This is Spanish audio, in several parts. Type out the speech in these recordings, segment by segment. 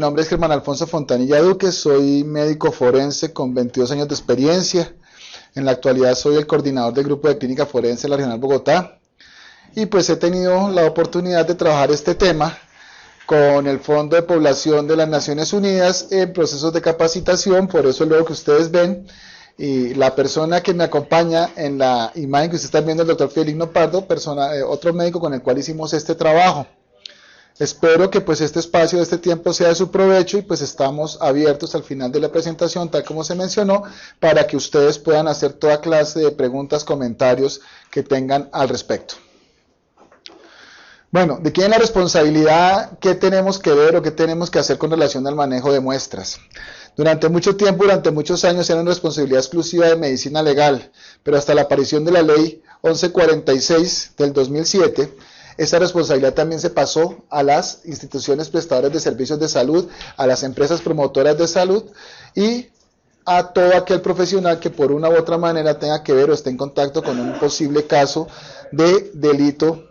nombre es Germán Alfonso Fontanilla Duque, soy médico forense con 22 años de experiencia. En la actualidad soy el coordinador del grupo de clínica forense de la Regional Bogotá y pues he tenido la oportunidad de trabajar este tema con el Fondo de Población de las Naciones Unidas en procesos de capacitación. Por eso luego que ustedes ven, y la persona que me acompaña en la imagen que ustedes están viendo, el doctor Fidelino Pardo, otro médico con el cual hicimos este trabajo. Espero que pues este espacio, este tiempo sea de su provecho y pues estamos abiertos al final de la presentación, tal como se mencionó, para que ustedes puedan hacer toda clase de preguntas, comentarios que tengan al respecto. Bueno, ¿de quién es la responsabilidad? ¿Qué tenemos que ver o qué tenemos que hacer con relación al manejo de muestras? Durante mucho tiempo, durante muchos años, eran responsabilidad exclusiva de medicina legal, pero hasta la aparición de la ley 1146 del 2007, esa responsabilidad también se pasó a las instituciones prestadoras de servicios de salud, a las empresas promotoras de salud y a todo aquel profesional que por una u otra manera tenga que ver o esté en contacto con un posible caso de delito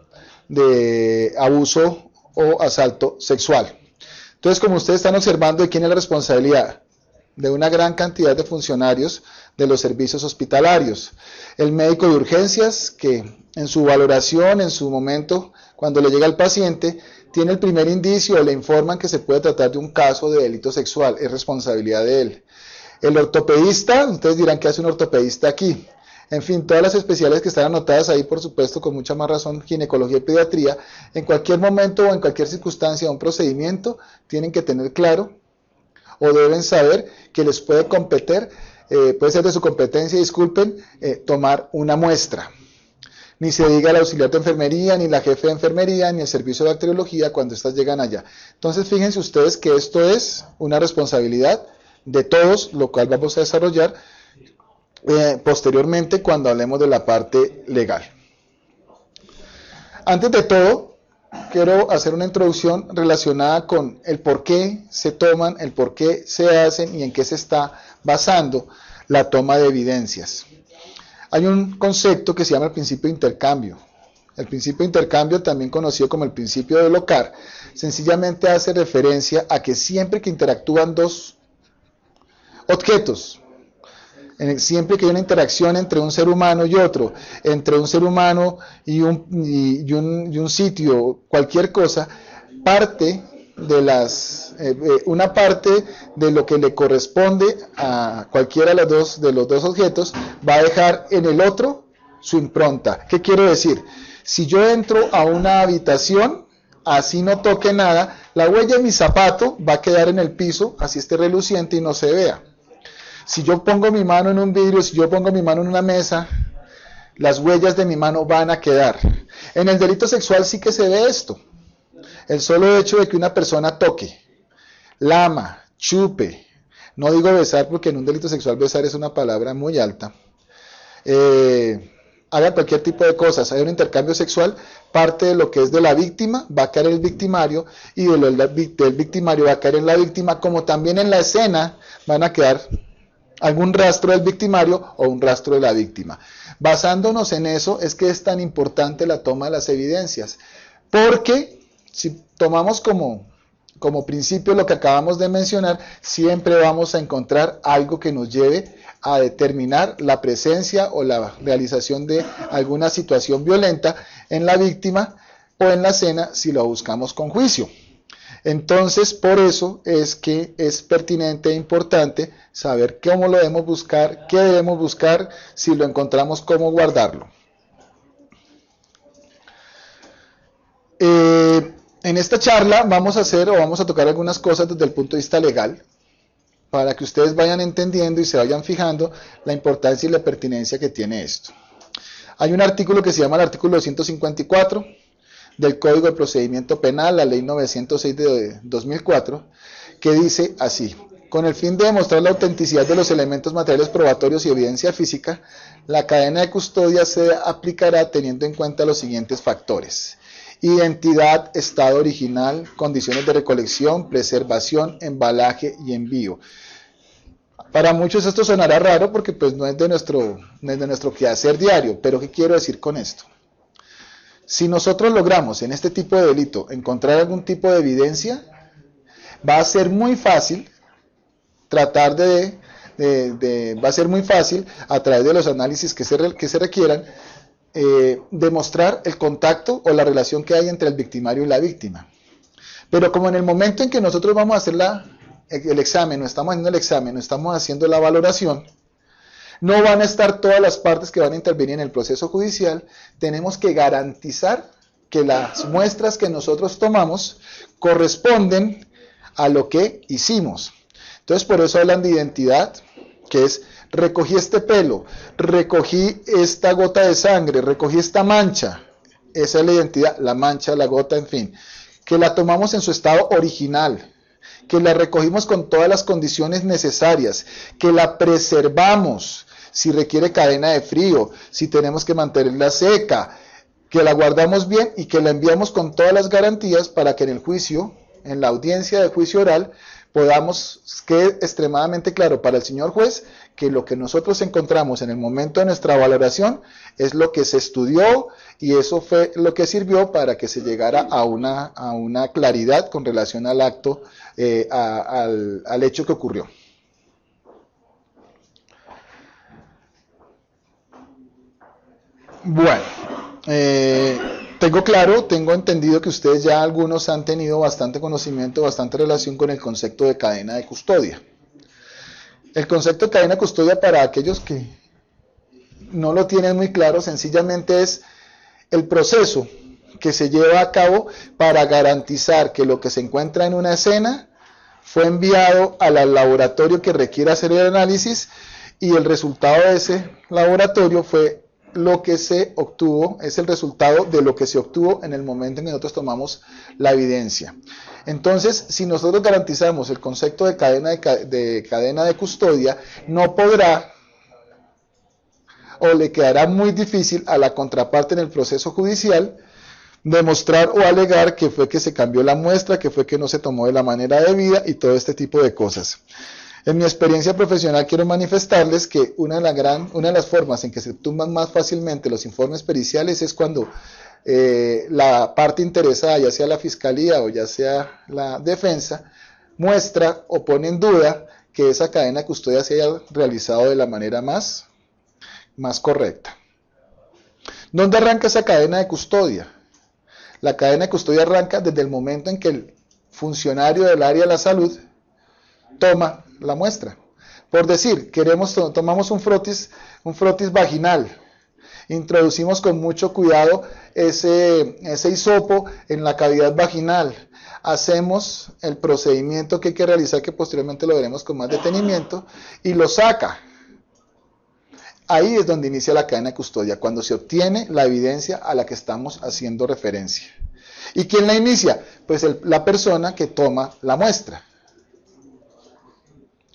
de abuso o asalto sexual. Entonces, como ustedes están observando, ¿de quién es la responsabilidad? De una gran cantidad de funcionarios de los servicios hospitalarios. El médico de urgencias, que en su valoración, en su momento, cuando le llega al paciente, tiene el primer indicio o le informan que se puede tratar de un caso de delito sexual, es responsabilidad de él. El ortopedista, ustedes dirán, ¿qué hace un ortopedista aquí? En fin, todas las especialidades que están anotadas ahí, por supuesto, con mucha más razón, ginecología y pediatría, en cualquier momento o en cualquier circunstancia de un procedimiento, tienen que tener claro o deben saber que les puede competir, puede ser de su competencia, disculpen, tomar una muestra. Ni se diga el auxiliar de enfermería, ni la jefe de enfermería, ni el servicio de bacteriología cuando estas llegan allá. Entonces, fíjense ustedes que esto es una responsabilidad de todos, lo cual vamos a desarrollar posteriormente cuando hablemos de la parte legal. Antes de todo, quiero hacer una introducción relacionada con el por qué se toman, el por qué se hacen y en qué se está basando la toma de evidencias. Hay un concepto que se llama el principio de intercambio. El principio de intercambio, también conocido como el principio de Locard, sencillamente hace referencia a que siempre que interactúan dos objetos, siempre que hay una interacción entre un ser humano y otro, entre un ser humano y un sitio, cualquier cosa, una parte de lo que le corresponde a cualquiera de los dos objetos va a dejar en el otro su impronta. ¿Qué quiero decir? Si yo entro a una habitación, así no toque nada, la huella de mi zapato va a quedar en el piso, así esté reluciente y no se vea. Si yo pongo mi mano en un vidrio, si yo pongo mi mano en una mesa, las huellas de mi mano van a quedar. En el delito sexual sí que se ve esto. El solo hecho de que una persona toque, lama, chupe, no digo besar porque en un delito sexual besar es una palabra muy alta, haga cualquier tipo de cosas, hay un intercambio sexual, parte de lo que es de la víctima va a caer en el victimario y del victimario va a caer en la víctima, como también en la escena van a quedar algún rastro del victimario o un rastro de la víctima. Basándonos en eso es que es tan importante la toma de las evidencias, porque si tomamos como principio lo que acabamos de mencionar, siempre vamos a encontrar algo que nos lleve a determinar la presencia o la realización de alguna situación violenta en la víctima o en la escena si lo buscamos con juicio. Entonces, por eso es que es pertinente e importante saber cómo lo debemos buscar, qué debemos buscar, si lo encontramos, cómo guardarlo. En esta charla vamos a tocar algunas cosas desde el punto de vista legal, para que ustedes vayan entendiendo y se vayan fijando la importancia y la pertinencia que tiene esto. Hay un artículo que se llama el artículo 254 del Código de Procedimiento Penal, la Ley 906 de 2004, que dice así: con el fin de demostrar la autenticidad de los elementos materiales probatorios y evidencia física, la cadena de custodia se aplicará teniendo en cuenta los siguientes factores: identidad, estado original, condiciones de recolección, preservación, embalaje y envío. Para muchos esto sonará raro porque pues no es de nuestro quehacer diario, pero ¿qué quiero decir con esto? Si nosotros logramos en este tipo de delito encontrar algún tipo de evidencia, Va a ser muy fácil tratar va a ser muy fácil a través de los análisis que se requieran demostrar el contacto o la relación que hay entre el victimario y la víctima. Pero como en el momento en que nosotros vamos a hacer el examen, no estamos haciendo el examen, no estamos haciendo la valoración, no van a estar todas las partes que van a intervenir en el proceso judicial, tenemos que garantizar que las muestras que nosotros tomamos corresponden a lo que hicimos. Entonces, por eso hablan de identidad, que es, recogí este pelo, recogí esta gota de sangre, recogí esta mancha. Esa es la identidad, la mancha, la gota, en fin. Que la tomamos en su estado original, que la recogimos con todas las condiciones necesarias, que la preservamos, si requiere cadena de frío, si tenemos que mantenerla seca, que la guardamos bien y que la enviamos con todas las garantías para que en el juicio, en la audiencia de juicio oral, quede extremadamente claro para el señor juez que lo que nosotros encontramos en el momento de nuestra valoración es lo que se estudió y eso fue lo que sirvió para que se llegara a una claridad con relación al acto, al hecho que ocurrió. Bueno, tengo entendido que ustedes ya algunos han tenido bastante conocimiento, bastante relación con el concepto de cadena de custodia. El concepto de cadena de custodia, para aquellos que no lo tienen muy claro, sencillamente es el proceso que se lleva a cabo para garantizar que lo que se encuentra en una escena fue enviado al laboratorio que requiere hacer el análisis y el resultado de ese laboratorio fue lo que se obtuvo, es el resultado de lo que se obtuvo en el momento en que nosotros tomamos la evidencia. Entonces, si nosotros garantizamos el concepto de cadena de custodia, no podrá o le quedará muy difícil a la contraparte en el proceso judicial demostrar o alegar que fue que se cambió la muestra, que fue que no se tomó de la manera debida y todo este tipo de cosas. En mi experiencia profesional quiero manifestarles que una de las formas en que se tumban más fácilmente los informes periciales es cuando la parte interesada, ya sea la fiscalía o ya sea la defensa, muestra o pone en duda que esa cadena de custodia se haya realizado de la manera más correcta. ¿Dónde arranca esa cadena de custodia? La cadena de custodia arranca desde el momento en que el funcionario del área de la salud toma la muestra. Por decir, tomamos un frotis vaginal, introducimos con mucho cuidado ese hisopo en la cavidad vaginal, hacemos el procedimiento que hay que realizar, que posteriormente lo veremos con más detenimiento, y lo saca. Ahí es donde inicia la cadena de custodia, cuando se obtiene la evidencia a la que estamos haciendo referencia. ¿Y quién la inicia? Pues la persona que toma la muestra.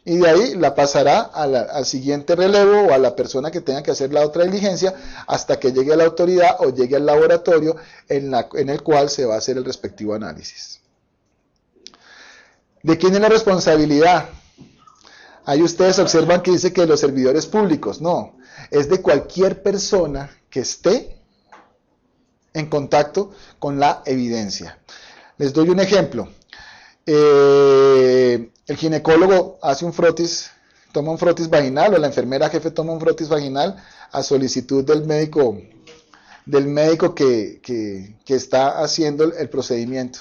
Y de ahí la pasará al siguiente relevo o a la persona que tenga que hacer la otra diligencia hasta que llegue a la autoridad o llegue al laboratorio en el cual se va a hacer el respectivo análisis. ¿De quién es la responsabilidad? Ahí ustedes observan que dice que de los servidores públicos. No, es de cualquier persona que esté en contacto con la evidencia. Les doy un ejemplo. El ginecólogo hace toma un frotis vaginal, o la enfermera jefe toma un frotis vaginal a solicitud del médico que está haciendo el procedimiento.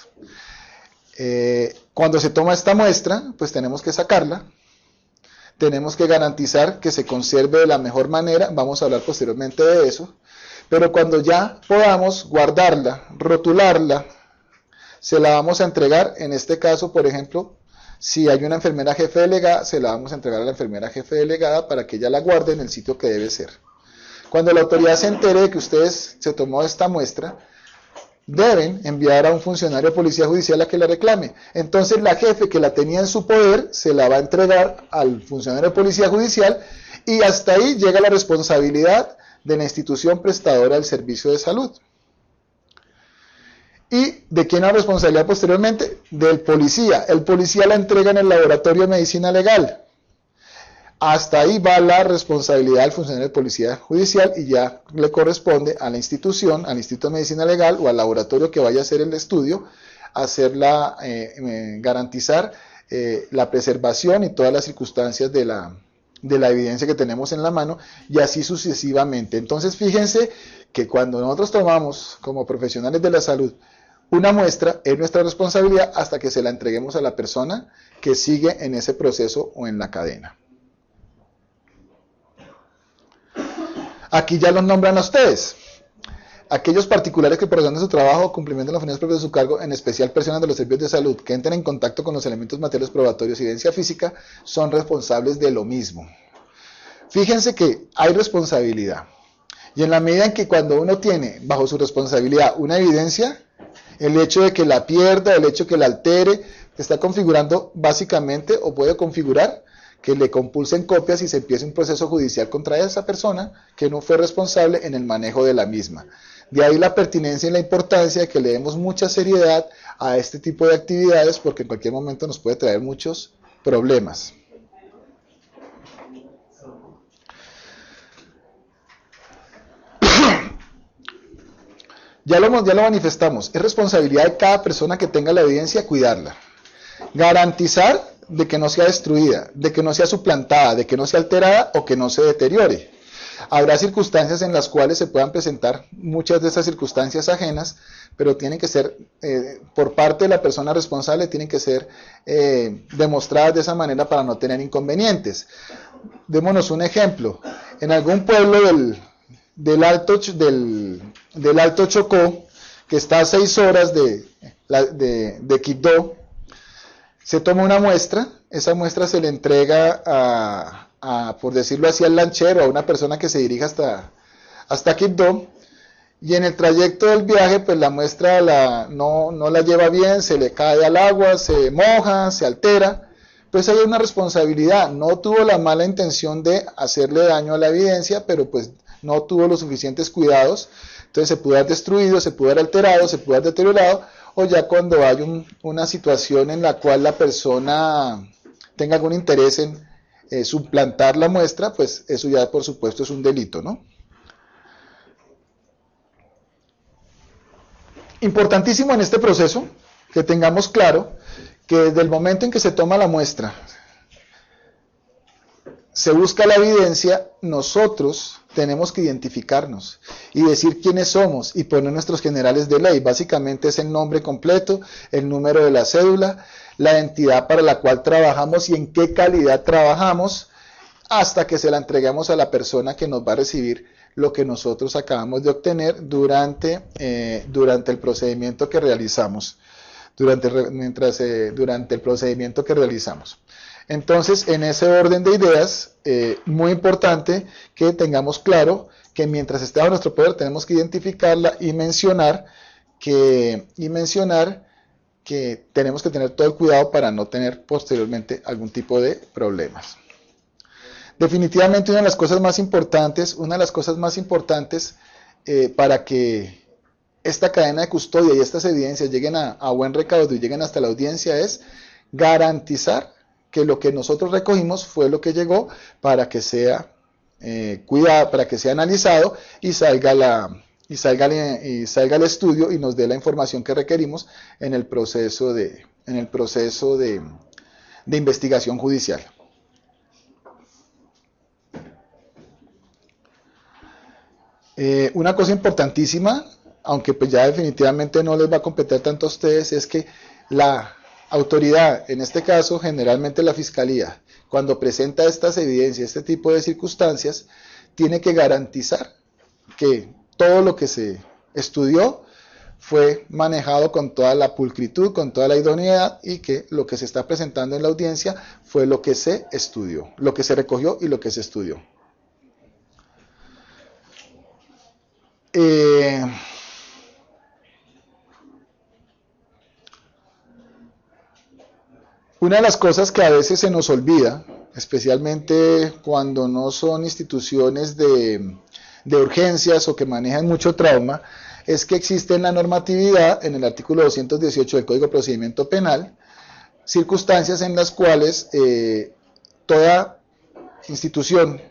Cuando se toma esta muestra, pues tenemos que sacarla, tenemos que garantizar que se conserve de la mejor manera, vamos a hablar posteriormente de eso, pero cuando ya podamos guardarla, rotularla, se la vamos a entregar, en este caso, por ejemplo, si hay una enfermera jefe delegada, se la vamos a entregar a la enfermera jefe delegada para que ella la guarde en el sitio que debe ser. Cuando la autoridad se entere de que ustedes se tomó esta muestra, deben enviar a un funcionario de policía judicial a que la reclame. Entonces la jefe que la tenía en su poder se la va a entregar al funcionario de policía judicial y hasta ahí llega la responsabilidad de la institución prestadora del servicio de salud. ¿Y de quién es la responsabilidad posteriormente? Del policía. El policía la entrega en el laboratorio de medicina legal. Hasta ahí va la responsabilidad del funcionario de policía judicial y ya le corresponde a la institución, al Instituto de Medicina Legal o al laboratorio que vaya a hacer el estudio, hacerla, garantizar la preservación y todas las circunstancias de la evidencia que tenemos en la mano, y así sucesivamente. Entonces fíjense que cuando nosotros tomamos como profesionales de la salud una muestra, es nuestra responsabilidad hasta que se la entreguemos a la persona que sigue en ese proceso o en la cadena. Aquí ya los nombran a ustedes. Aquellos particulares que por razón de su trabajo o cumplimiento de los fines propios de su cargo, en especial personas de los servicios de salud, que entren en contacto con los elementos materiales probatorios y evidencia física, son responsables de lo mismo. Fíjense que hay responsabilidad. Y en la medida en que cuando uno tiene bajo su responsabilidad una evidencia, el hecho de que la pierda, el hecho de que la altere, está configurando básicamente, o puede configurar, que le compulsen copias y se empiece un proceso judicial contra esa persona que no fue responsable en el manejo de la misma. De ahí la pertinencia y la importancia de que le demos mucha seriedad a este tipo de actividades, porque en cualquier momento nos puede traer muchos problemas. Ya lo manifestamos, es responsabilidad de cada persona que tenga la evidencia cuidarla. Garantizar de que no sea destruida, de que no sea suplantada, de que no sea alterada o que no se deteriore. Habrá circunstancias en las cuales se puedan presentar muchas de esas circunstancias ajenas, pero tienen que ser, por parte de la persona responsable, tienen que ser demostradas de esa manera para no tener inconvenientes. Démonos un ejemplo. En algún pueblo del Alto Chocó, que está a 6 horas de Quibdó, se toma una muestra, esa muestra se le entrega por decirlo así, al lanchero, a una persona que se dirige hasta Quibdó, y en el trayecto del viaje, pues la muestra no la lleva bien, se le cae al agua, se moja, se altera, pues hay una responsabilidad. No tuvo la mala intención de hacerle daño a la evidencia, pero pues no tuvo los suficientes cuidados, entonces se pudo haber destruido, se pudo haber alterado, se pudo haber deteriorado, o ya cuando hay una situación en la cual la persona tenga algún interés en suplantar la muestra, pues eso ya por supuesto es un delito, ¿no? Importantísimo en este proceso que tengamos claro que desde el momento en que se toma la muestra, se busca la evidencia, nosotros tenemos que identificarnos y decir quiénes somos y poner nuestros generales de ley. Básicamente es el nombre completo, el número de la cédula, la entidad para la cual trabajamos y en qué calidad trabajamos, hasta que se la entreguemos a la persona que nos va a recibir lo que nosotros acabamos de obtener durante el procedimiento que realizamos. Durante el procedimiento que realizamos. Entonces, en ese orden de ideas, muy importante que tengamos claro que mientras esté bajo nuestro poder tenemos que identificarla y mencionar que tenemos que tener todo el cuidado para no tener posteriormente algún tipo de problemas. Definitivamente una de las cosas más importantes para que esta cadena de custodia y estas evidencias lleguen a buen recaudo y lleguen hasta la audiencia es garantizar que lo que nosotros recogimos fue lo que llegó para que sea cuidado, para que sea analizado y salga el estudio y nos dé la información que requerimos en el proceso de investigación judicial. Una cosa importantísima, aunque pues ya definitivamente no les va a competir tanto a ustedes, es que la autoridad, en este caso generalmente la Fiscalía, cuando presenta estas evidencias, este tipo de circunstancias, tiene que garantizar que todo lo que se estudió fue manejado con toda la pulcritud, con toda la idoneidad, y que lo que se está presentando en la audiencia fue lo que se estudió, lo que se recogió y lo que se estudió. Una de las cosas que a veces se nos olvida, especialmente cuando no son instituciones de urgencias o que manejan mucho trauma, es que existe en la normatividad, en el artículo 218 del Código de Procedimiento Penal, circunstancias en las cuales toda institución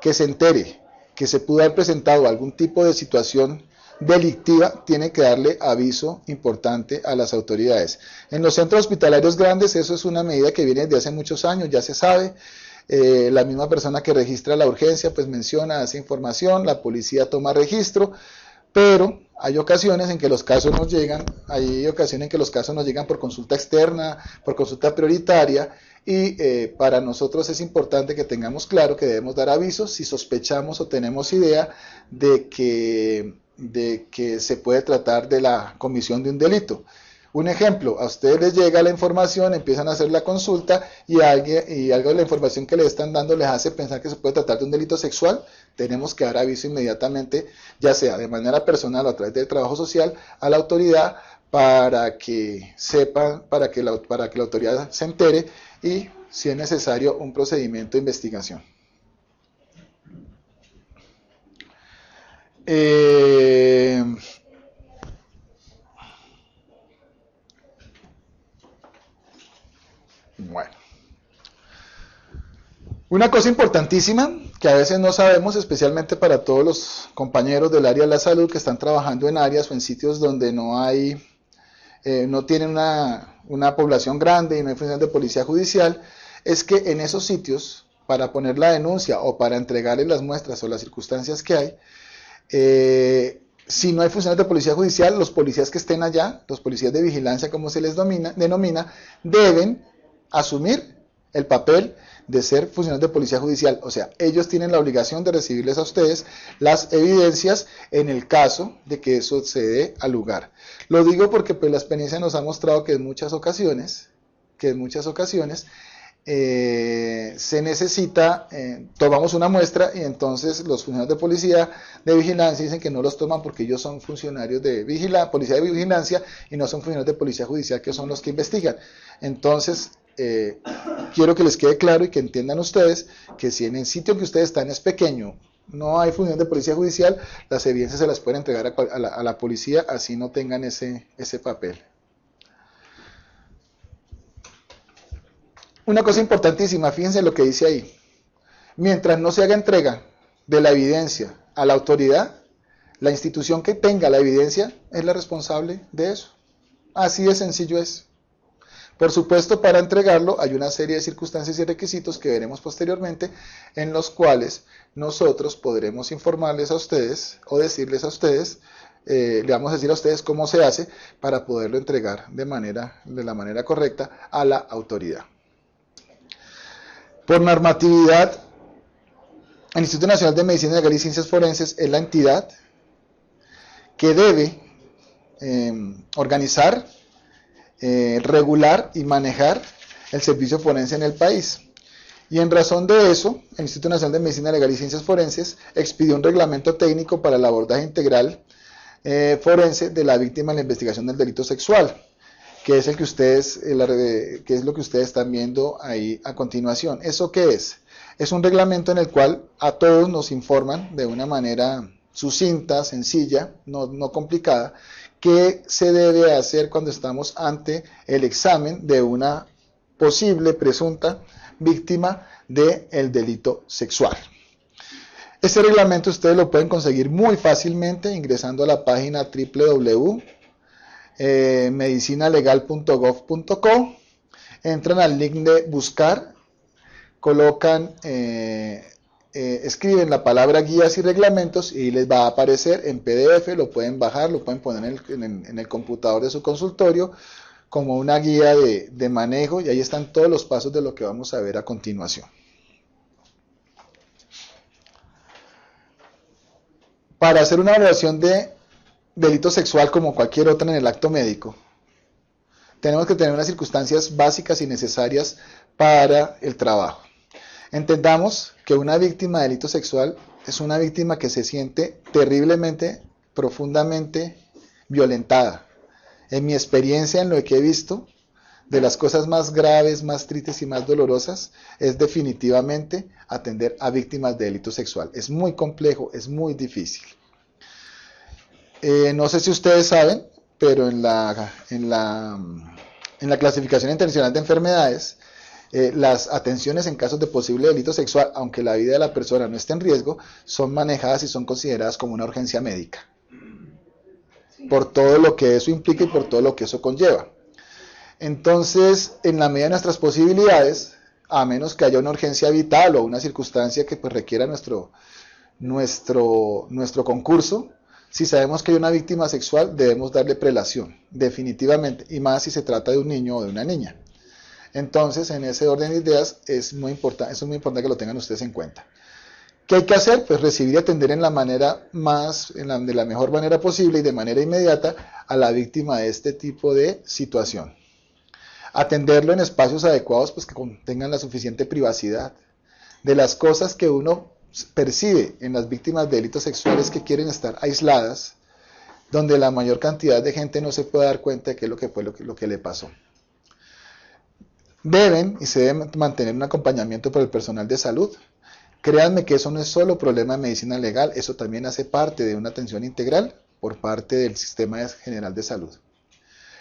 que se entere que se pudo haber presentado algún tipo de situación delictiva, tiene que darle aviso importante a las autoridades. En los centros hospitalarios grandes eso es una medida que viene desde hace muchos años, ya se sabe. La misma persona que registra la urgencia pues menciona esa información, la policía toma registro, pero hay ocasiones en que los casos nos llegan, por consulta externa, por consulta prioritaria, y para nosotros es importante que tengamos claro que debemos dar avisos si sospechamos o tenemos idea de que se puede tratar de la comisión de un delito. Un ejemplo, a ustedes les llega la información, empiezan a hacer la consulta y algo de la información que les están dando les hace pensar que se puede tratar de un delito sexual. Tenemos que dar aviso inmediatamente, ya sea de manera personal o a través del trabajo social, a la autoridad para que sepan, para que la autoridad se entere y, si es necesario, un procedimiento de investigación. Bueno, una cosa importantísima que a veces no sabemos, especialmente para todos los compañeros del área de la salud que están trabajando en áreas o en sitios donde no tienen una población grande y no hay función de policía judicial, es que en esos sitios, para poner la denuncia o para entregarles las muestras o las circunstancias que hay, si no hay funcionarios de policía judicial, los policías que estén allá, los policías de vigilancia como se les denomina, deben asumir el papel de ser funcionarios de policía judicial. O sea, ellos tienen la obligación de recibirles a ustedes las evidencias en el caso de que eso se dé al lugar. Lo digo porque pues la experiencia nos ha mostrado que en muchas ocasiones se necesita, tomamos una muestra y entonces los funcionarios de vigilancia dicen que no los toman porque ellos son funcionarios de policía de vigilancia y no son funcionarios de policía judicial, que son los que investigan. Entonces, quiero que les quede claro y que entiendan ustedes que si en el sitio que ustedes están es pequeño, no hay función de policía judicial, las evidencias se las pueden entregar a la policía, así no tengan ese papel. Una cosa importantísima, fíjense lo que dice ahí. Mientras no se haga entrega de la evidencia a la autoridad, la institución que tenga la evidencia es la responsable de eso. Así de sencillo es. Por supuesto, para entregarlo hay una serie de circunstancias y requisitos que veremos posteriormente, en los cuales nosotros podremos informarles a ustedes o decirles a ustedes, le vamos a decir a ustedes cómo se hace para poderlo entregar de la manera correcta a la autoridad. Por normatividad, el Instituto Nacional de Medicina Legal y Ciencias Forenses es la entidad que debe organizar, regular y manejar el servicio forense en el país. Y en razón de eso, el Instituto Nacional de Medicina Legal y Ciencias Forenses expidió un reglamento técnico para el abordaje integral forense de la víctima en la investigación del delito sexual, que es lo que ustedes están viendo ahí a continuación. ¿Eso qué es? Es un reglamento en el cual a todos nos informan de una manera sucinta, sencilla, no complicada, qué se debe hacer cuando estamos ante el examen de una posible presunta víctima del delito sexual. Este reglamento ustedes lo pueden conseguir muy fácilmente ingresando a la página www.medicinalegal.gov.co, entran al link de buscar, colocan, escriben la palabra guías y reglamentos y les va a aparecer en PDF, lo pueden bajar, lo pueden poner en el computador de su consultorio como una guía de manejo, y ahí están todos los pasos de lo que vamos a ver a continuación. Para hacer una evaluación de delito sexual como cualquier otra en el acto médico, tenemos que tener unas circunstancias básicas y necesarias para el trabajo. Entendamos que una víctima de delito sexual es una víctima que se siente terriblemente, profundamente violentada. En mi experiencia, en lo que he visto, de las cosas más graves, más tristes y más dolorosas, es definitivamente atender a víctimas de delito sexual. Es muy complejo, es muy difícil. No sé si ustedes saben, pero en la clasificación internacional de enfermedades, las atenciones en casos de posible delito sexual, aunque la vida de la persona no esté en riesgo, son manejadas y son consideradas como una urgencia médica. por todo lo que eso implica y por todo lo que eso conlleva. Entonces, en la medida de nuestras posibilidades, a menos que haya una urgencia vital o una circunstancia que pues requiera nuestro concurso, si sabemos que hay una víctima sexual, debemos darle prelación, definitivamente, y más si se trata de un niño o de una niña. Entonces, en ese orden de ideas, es muy importante que lo tengan ustedes en cuenta. ¿Qué hay que hacer? Pues recibir y atender de la mejor manera posible y de manera inmediata a la víctima de este tipo de situación. Atenderlo en espacios adecuados, pues que tengan la suficiente privacidad. De las cosas que uno percibe en las víctimas de delitos sexuales que quieren estar aisladas, donde la mayor cantidad de gente no se puede dar cuenta de qué es lo que fue lo que le pasó. Deben y se debe mantener un acompañamiento por el personal de salud. Créanme que eso no es solo problema de medicina legal, eso también hace parte de una atención integral por parte del sistema general de salud.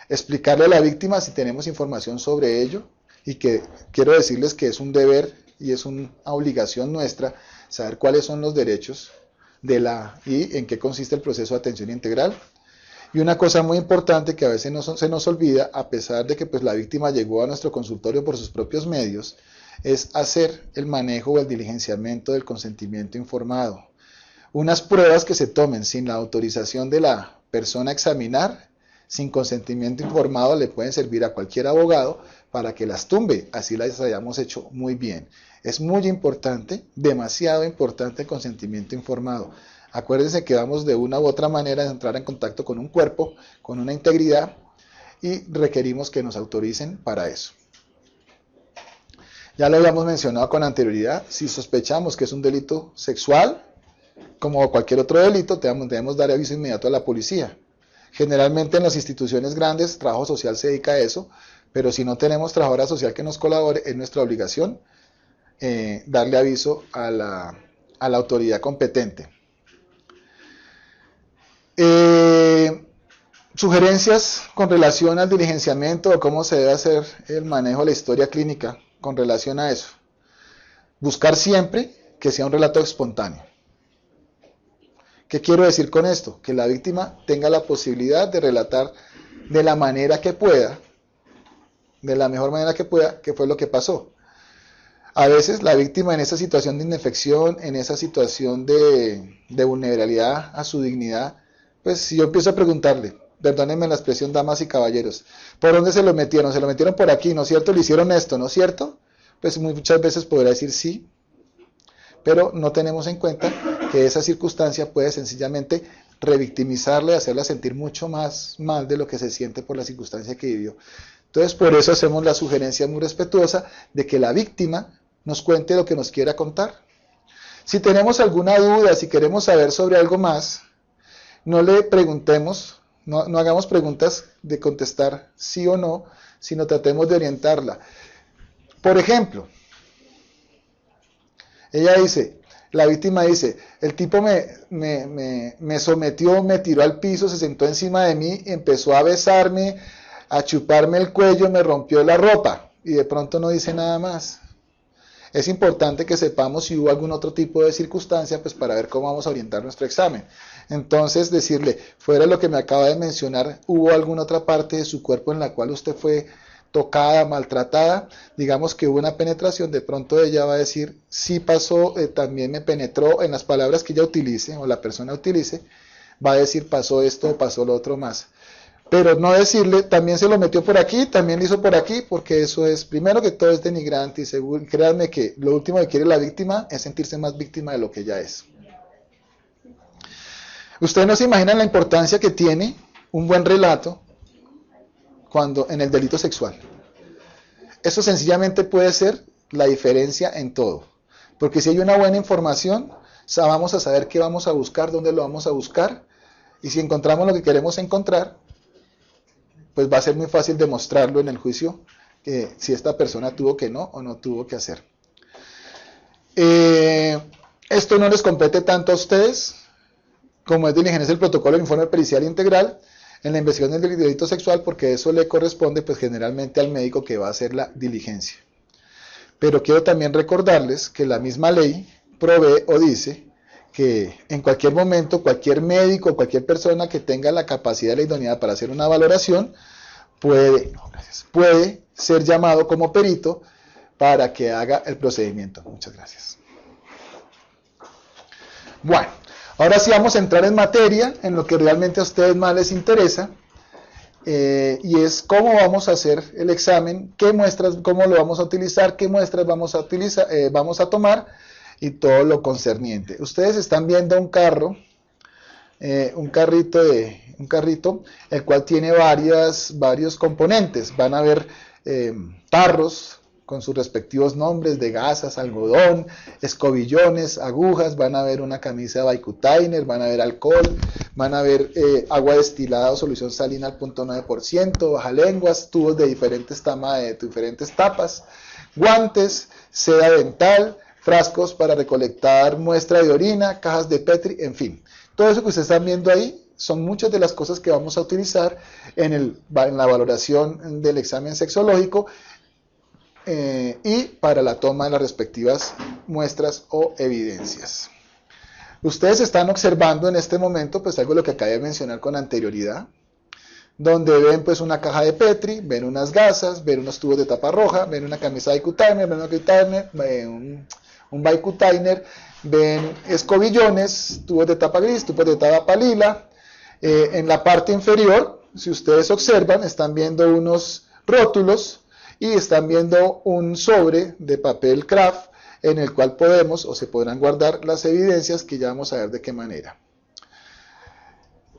Explicarle a la víctima si tenemos información sobre ello y que quiero decirles que es un deber y es una obligación nuestra saber cuáles son los derechos y en qué consiste el proceso de atención integral. Y una cosa muy importante que a veces se nos olvida, a pesar de que pues, la víctima llegó a nuestro consultorio por sus propios medios, es hacer el manejo o el diligenciamiento del consentimiento informado. Unas pruebas que se tomen sin la autorización de la persona a examinar, sin consentimiento informado, le pueden servir a cualquier abogado para que las tumbe, así las hayamos hecho muy bien. Es muy importante, demasiado importante el consentimiento informado. Acuérdense que vamos de una u otra manera a entrar en contacto con un cuerpo, con una integridad, y requerimos que nos autoricen para eso. Ya lo habíamos mencionado con anterioridad, si sospechamos que es un delito sexual, como cualquier otro delito, debemos dar aviso inmediato a la policía. Generalmente en las instituciones grandes, trabajo social se dedica a eso, pero si no tenemos trabajadora social que nos colabore, es nuestra obligación darle aviso a la autoridad competente. Sugerencias con relación al diligenciamiento o cómo se debe hacer el manejo de la historia clínica con relación a eso. Buscar siempre que sea un relato espontáneo. ¿Qué quiero decir con esto? Que la víctima tenga la posibilidad de relatar de la manera que pueda, de la mejor manera que pueda, qué fue lo que pasó. A veces la víctima en esa situación de indefección, en esa situación de vulnerabilidad a su dignidad, pues si yo empiezo a preguntarle, perdónenme la expresión damas y caballeros, ¿por dónde se lo metieron? Se lo metieron por aquí, ¿no es cierto? ¿Le hicieron esto, no es cierto? Pues muchas veces podrá decir sí, pero no tenemos en cuenta que esa circunstancia puede sencillamente revictimizarle, hacerla sentir mucho más mal de lo que se siente por la circunstancia que vivió. Entonces, por eso hacemos la sugerencia muy respetuosa de que la víctima nos cuente lo que nos quiera contar. Si tenemos alguna duda, si queremos saber sobre algo más, no le preguntemos, no hagamos preguntas de contestar sí o no, sino tratemos de orientarla. Por ejemplo, la víctima dice, el tipo me sometió, me tiró al piso, se sentó encima de mí, empezó a besarme, a chuparme el cuello, me rompió la ropa y de pronto no dice nada más. Es importante que sepamos si hubo algún otro tipo de circunstancia, pues para ver cómo vamos a orientar nuestro examen. Entonces decirle, fuera de lo que me acaba de mencionar, ¿hubo alguna otra parte de su cuerpo en la cual usted fue tocada, maltratada? Digamos que hubo una penetración, de pronto ella va a decir, sí pasó, también me penetró, en las palabras que ella utilice o la persona utilice, va a decir pasó esto o pasó lo otro más. Pero no decirle, también se lo metió por aquí, también lo hizo por aquí, porque eso es, primero que todo es denigrante y seguro, créanme que lo último que quiere la víctima es sentirse más víctima de lo que ella es. Ustedes no se imaginan la importancia que tiene un buen relato en el delito sexual. Eso sencillamente puede ser la diferencia en todo. Porque si hay una buena información, vamos a saber qué vamos a buscar, dónde lo vamos a buscar, y si encontramos lo que queremos encontrar, pues va a ser muy fácil demostrarlo en el juicio, si esta persona tuvo que no o no tuvo que hacer. Esto no les compete tanto a ustedes, como es diligencia el protocolo del informe pericial integral en la investigación del delito sexual, porque eso le corresponde pues generalmente al médico que va a hacer la diligencia. Pero quiero también recordarles que la misma ley provee o dice que en cualquier momento cualquier médico, cualquier persona que tenga la capacidad y la idoneidad para hacer una valoración puede ser llamado como perito para que haga el procedimiento. Muchas gracias. Bueno, ahora sí vamos a entrar en materia, en lo que realmente a ustedes más les interesa, y es cómo vamos a hacer el examen, qué muestras, cómo lo vamos a utilizar, qué muestras vamos a tomar y todo lo concerniente. Ustedes están viendo un carro, un carrito, el cual tiene varios componentes. Van a ver tarros con sus respectivos nombres de gasas, algodón, escobillones, agujas, van a ver una camisa de Bicutainer, van a ver alcohol, van a ver agua destilada o solución salina al 0.9%, bajalenguas, tubos de diferentes tapas, guantes, seda dental, frascos para recolectar muestra de orina, cajas de Petri, en fin. Todo eso que ustedes están viendo ahí son muchas de las cosas que vamos a utilizar en la valoración del examen sexológico y para la toma de las respectivas muestras o evidencias. Ustedes están observando en este momento pues algo de lo que acabé de mencionar con anterioridad, donde ven pues una caja de Petri, ven unas gasas, ven unos tubos de tapa roja, ven una camisa de Bicutainer, un Bicutainer, ven escobillones, tubos de tapa gris, tubos de tapa lila. En la parte inferior, si ustedes observan, están viendo unos rótulos y están viendo un sobre de papel craft en el cual podemos o se podrán guardar las evidencias que ya vamos a ver de qué manera.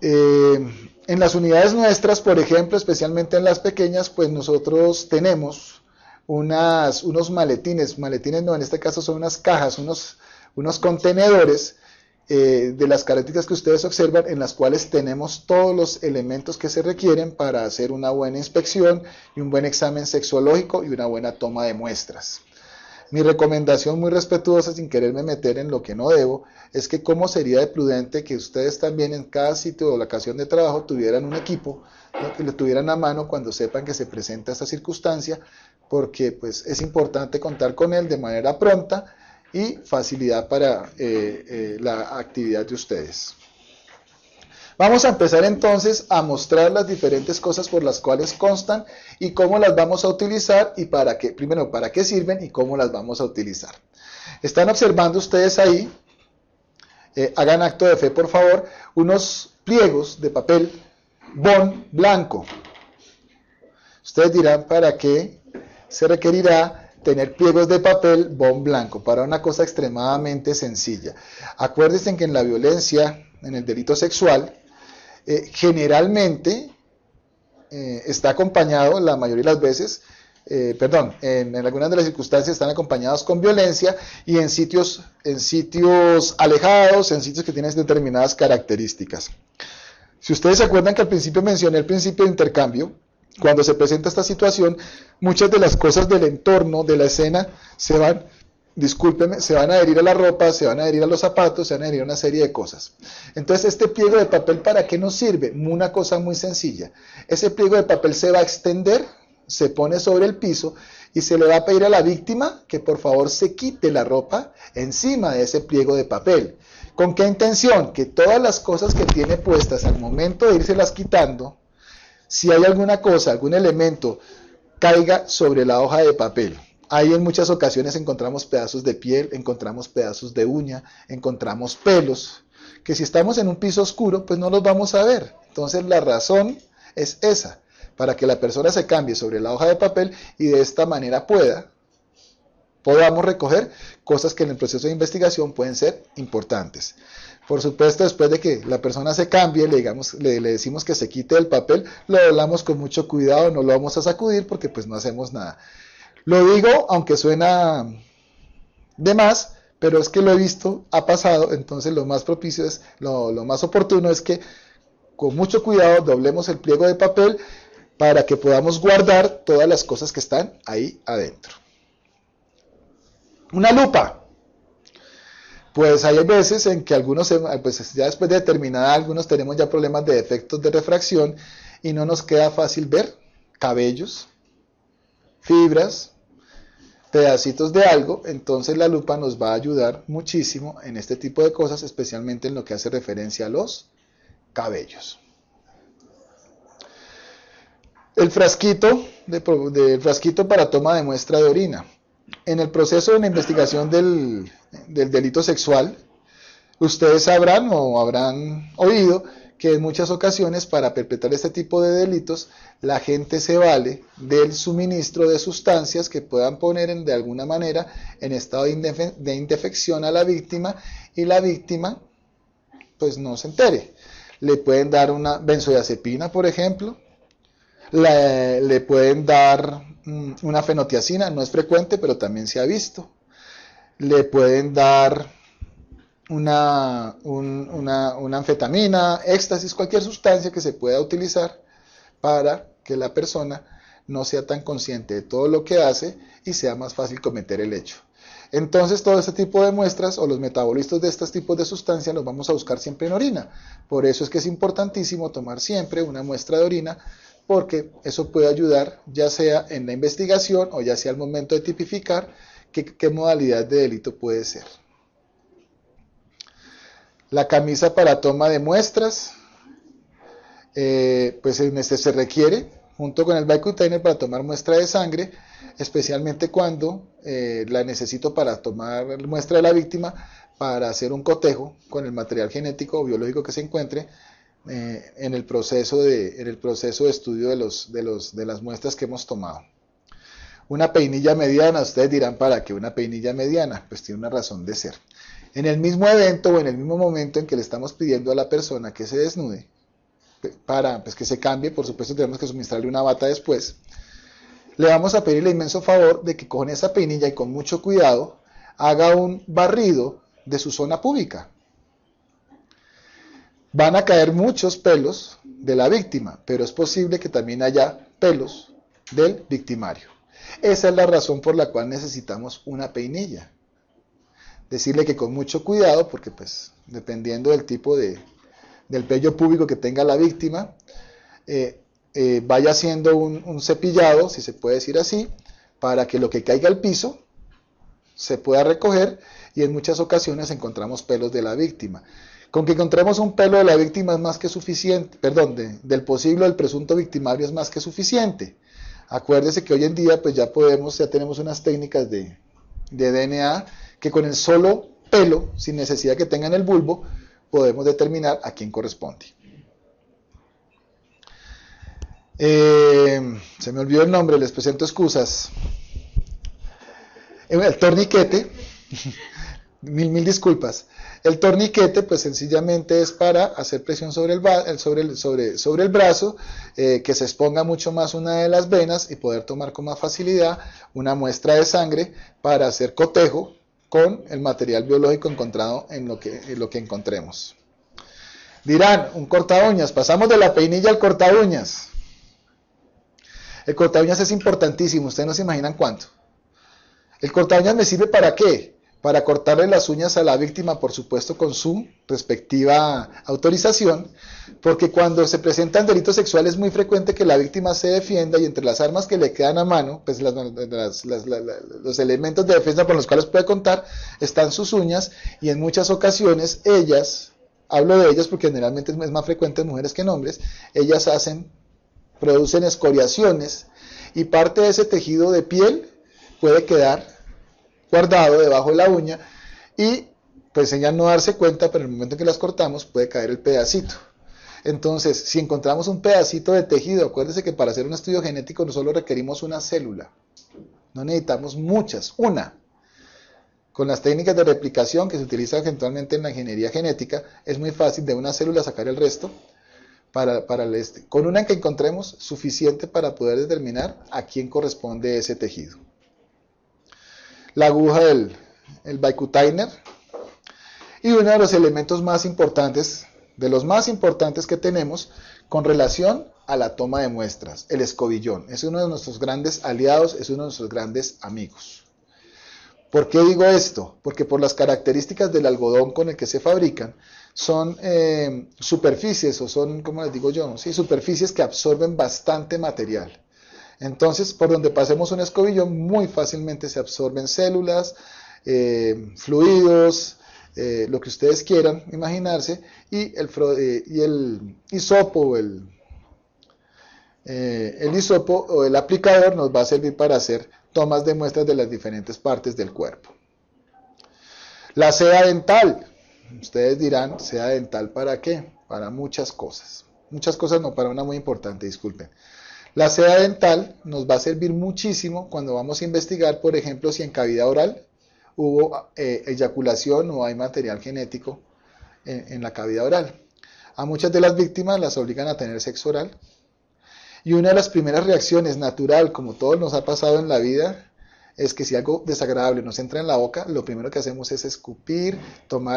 En las unidades nuestras, por ejemplo, especialmente en las pequeñas, pues nosotros tenemos unos maletines no, en este caso son unas cajas, unos contenedores de las características que ustedes observan, en las cuales tenemos todos los elementos que se requieren para hacer una buena inspección y un buen examen sexológico y una buena toma de muestras. Mi recomendación muy respetuosa, sin quererme meter en lo que no debo, es que cómo sería de prudente que ustedes también en cada sitio o locación de trabajo tuvieran un equipo, ¿no?, que lo tuvieran a mano cuando sepan que se presenta esta circunstancia, porque pues es importante contar con él de manera pronta y facilidad para la actividad de ustedes. Vamos a empezar entonces a mostrar las diferentes cosas por las cuales constan y cómo las vamos a utilizar y para qué, primero para qué sirven y cómo las vamos a utilizar. Están observando ustedes ahí, hagan acto de fe por favor, unos pliegos de papel bond blanco. Ustedes dirán para qué se requerirá tener pliegos de papel bond blanco, para una cosa extremadamente sencilla. Acuérdense que en la violencia, en el delito sexual, generalmente está acompañado, la mayoría de las veces, en algunas de las circunstancias están acompañados con violencia y en sitios alejados, en sitios que tienen determinadas características. Si ustedes se acuerdan que al principio mencioné el principio de intercambio, cuando se presenta esta situación, muchas de las cosas del entorno, de la escena, se van a adherir a la ropa, se van a adherir a los zapatos, se van a adherir a una serie de cosas. Entonces, este pliego de papel, ¿para qué nos sirve? Una cosa muy sencilla. Ese pliego de papel se va a extender, se pone sobre el piso y se le va a pedir a la víctima que por favor se quite la ropa encima de ese pliego de papel. ¿Con qué intención? Que todas las cosas que tiene puestas al momento de irselas quitando, si hay alguna cosa, algún elemento, caiga sobre la hoja de papel. Ahí en muchas ocasiones encontramos pedazos de piel, encontramos pedazos de uña, encontramos pelos, que si estamos en un piso oscuro, pues no los vamos a ver. Entonces la razón es esa, para que la persona se cambie sobre la hoja de papel y de esta manera podamos recoger cosas que en el proceso de investigación pueden ser importantes. Por supuesto, después de que la persona se cambie, le decimos que se quite el papel, lo doblamos con mucho cuidado, no lo vamos a sacudir porque pues no hacemos nada. Lo digo, aunque suena de más, pero es que lo he visto, ha pasado, entonces lo más propicio es, lo más oportuno es que con mucho cuidado doblemos el pliego de papel para que podamos guardar todas las cosas que están ahí adentro. Una lupa. Pues hay veces en que algunos, pues ya después de determinada, algunos tenemos ya problemas de defectos de refracción y no nos queda fácil ver cabellos, fibras, pedacitos de algo, entonces la lupa nos va a ayudar muchísimo en este tipo de cosas, especialmente en lo que hace referencia a los cabellos. El frasquito, del frasquito para toma de muestra de orina. En el proceso de la investigación del delito sexual, ustedes sabrán o habrán oído que en muchas ocasiones para perpetrar este tipo de delitos la gente se vale del suministro de sustancias que puedan poner de alguna manera en estado de indefección a la víctima y la víctima pues no se entere. Le pueden dar una benzodiazepina, por ejemplo, le pueden dar una fenotiazina, no es frecuente pero también se ha visto. Le pueden dar una anfetamina, éxtasis, cualquier sustancia que se pueda utilizar para que la persona no sea tan consciente de todo lo que hace y sea más fácil cometer el hecho. Entonces todo este tipo de muestras o los metabolitos de estos tipos de sustancias los vamos a buscar siempre en orina. Por eso es que es importantísimo tomar siempre una muestra de orina, porque eso puede ayudar ya sea en la investigación o ya sea al momento de tipificar qué modalidad de delito puede ser. La camisa para toma de muestras, pues en este se requiere, junto con el Bicutainer para tomar muestra de sangre, especialmente cuando la necesito para tomar muestra de la víctima para hacer un cotejo con el material genético o biológico que se encuentre en el proceso de estudio de las muestras que hemos tomado. Una peinilla mediana, ustedes dirán, ¿para qué una peinilla mediana? Pues tiene una razón de ser. En el mismo evento o en el mismo momento en que le estamos pidiendo a la persona que se desnude, para pues, que se cambie, por supuesto tenemos que suministrarle una bata después, le vamos a pedir el inmenso favor de que con esa peinilla y con mucho cuidado haga un barrido de su zona púbica. Van a caer muchos pelos de la víctima, pero es posible que también haya pelos del victimario. Esa es la razón por la cual necesitamos una peinilla. Decirle que con mucho cuidado, porque pues dependiendo del tipo del vello púbico que tenga la víctima, vaya haciendo un cepillado, si se puede decir así, para que lo que caiga al piso se pueda recoger, y en muchas ocasiones encontramos pelos de la víctima. Con que encontremos un pelo de la víctima es más que suficiente, perdón, del posible o del presunto victimario es más que suficiente. Acuérdese que hoy en día pues ya tenemos unas técnicas de DNA que con el solo pelo, sin necesidad que tenga en el bulbo, podemos determinar a quién corresponde. Se me olvidó el nombre, les presento excusas. El torniquete, mil disculpas. El torniquete, pues sencillamente es para hacer presión sobre el brazo, que se exponga mucho más una de las venas y poder tomar con más facilidad una muestra de sangre para hacer cotejo con el material biológico encontrado en lo que encontremos. Dirán, un corta uñas, pasamos de la peinilla al corta uñas. El corta uñas es importantísimo, ustedes no se imaginan cuánto. El corta uñas me sirve ¿para qué? Para cortarle las uñas a la víctima, por supuesto con su respectiva autorización, porque cuando se presentan delitos sexuales es muy frecuente que la víctima se defienda, y entre las armas que le quedan a mano, pues los elementos de defensa con los cuales puede contar, están sus uñas, y en muchas ocasiones ellas, hablo de ellas porque generalmente es más frecuente en mujeres que en hombres, ellas producen escoriaciones, y parte de ese tejido de piel puede quedar guardado debajo de la uña, y pues ellas no darse cuenta, pero en el momento en que las cortamos puede caer el pedacito. Entonces, si encontramos un pedacito de tejido, acuérdense que para hacer un estudio genético no solo requerimos una célula, no necesitamos muchas, una. Con las técnicas de replicación que se utilizan eventualmente en la ingeniería genética, es muy fácil de una célula sacar el resto. Con una que encontremos suficiente para poder determinar a quién corresponde ese tejido. La aguja del Bicutainer, y uno de los elementos más importantes, de los más importantes que tenemos con relación a la toma de muestras, el escobillón. Es uno de nuestros grandes aliados, es uno de nuestros grandes amigos. ¿Por qué digo esto? Porque por las características del algodón con el que se fabrican, son superficies, o son, ¿cómo les digo yo? Sí, superficies que absorben bastante material. Entonces, por donde pasemos un escobillón, muy fácilmente se absorben células, fluidos, lo que ustedes quieran imaginarse, y el hisopo el hisopo o el aplicador nos va a servir para hacer tomas de muestras de las diferentes partes del cuerpo. La seda dental. Ustedes dirán, ¿seda dental para qué? Para muchas cosas. Muchas cosas no, para una muy importante, disculpen. La seda dental nos va a servir muchísimo cuando vamos a investigar, por ejemplo, si en cavidad oral hubo eyaculación o hay material genético en la cavidad oral. A muchas de las víctimas las obligan a tener sexo oral. Y una de las primeras reacciones natural, como todos nos ha pasado en la vida, es que si algo desagradable nos entra en la boca, lo primero que hacemos es escupir,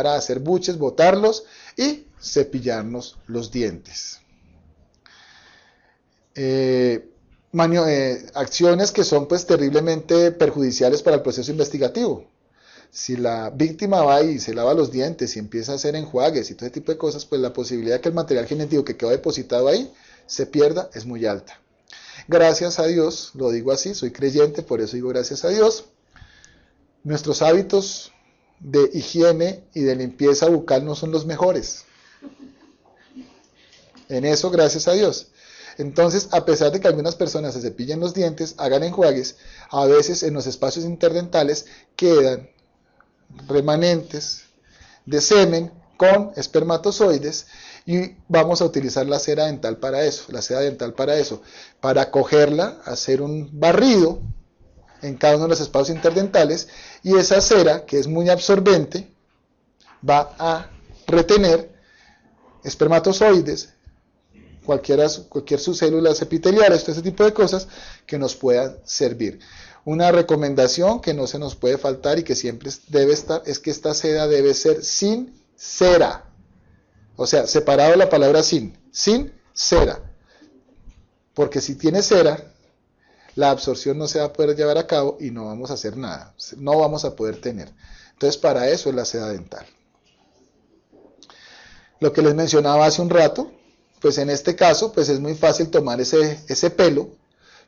hacer buches, botarlos y cepillarnos los dientes. Acciones que son pues terriblemente perjudiciales para el proceso investigativo. Si la víctima va y se lava los dientes y empieza a hacer enjuagues y todo ese tipo de cosas, pues la posibilidad de que el material genético que quedó depositado ahí se pierda es muy alta. Gracias a Dios, lo digo así, soy creyente, por eso digo gracias a Dios, nuestros hábitos de higiene y de limpieza bucal no son los mejores. En eso, gracias a Dios. Entonces, a pesar de que algunas personas se cepillen los dientes, hagan enjuagues, a veces en los espacios interdentales quedan remanentes de semen con espermatozoides y vamos a utilizar la cera dental para eso, para cogerla, hacer un barrido en cada uno de los espacios interdentales y esa cera, que es muy absorbente, va a retener espermatozoides, cualquier sus células epiteliales, todo ese tipo de cosas que nos puedan servir. Una recomendación que no se nos puede faltar y que siempre debe estar es que esta seda debe ser sin cera. O sea, separado la palabra sin cera. Porque si tiene cera, la absorción no se va a poder llevar a cabo y no vamos a hacer nada. No vamos a poder tener. Entonces, para eso es la seda dental. Lo que les mencionaba hace un rato, pues en este caso, pues es muy fácil tomar ese pelo,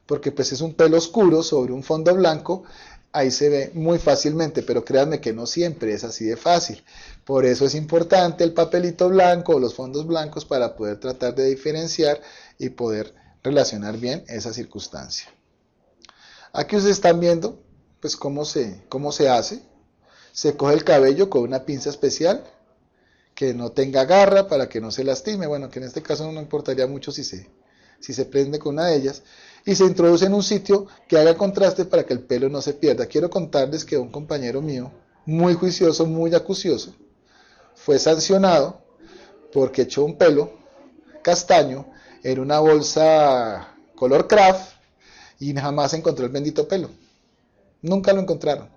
porque pues es un pelo oscuro sobre un fondo blanco, ahí se ve muy fácilmente, pero créanme que no siempre es así de fácil. Por eso es importante el papelito blanco o los fondos blancos para poder tratar de diferenciar y poder relacionar bien esa circunstancia. Aquí ustedes están viendo pues cómo se hace. Se coge el cabello con una pinza especial que no tenga garra para que no se lastime. Bueno, que en este caso no importaría mucho si se prende con una de ellas. Y se introduce en un sitio que haga contraste para que el pelo no se pierda. Quiero contarles que un compañero mío, muy juicioso, muy acucioso, fue sancionado porque echó un pelo castaño en una bolsa color craft y jamás encontró el bendito pelo. Nunca lo encontraron.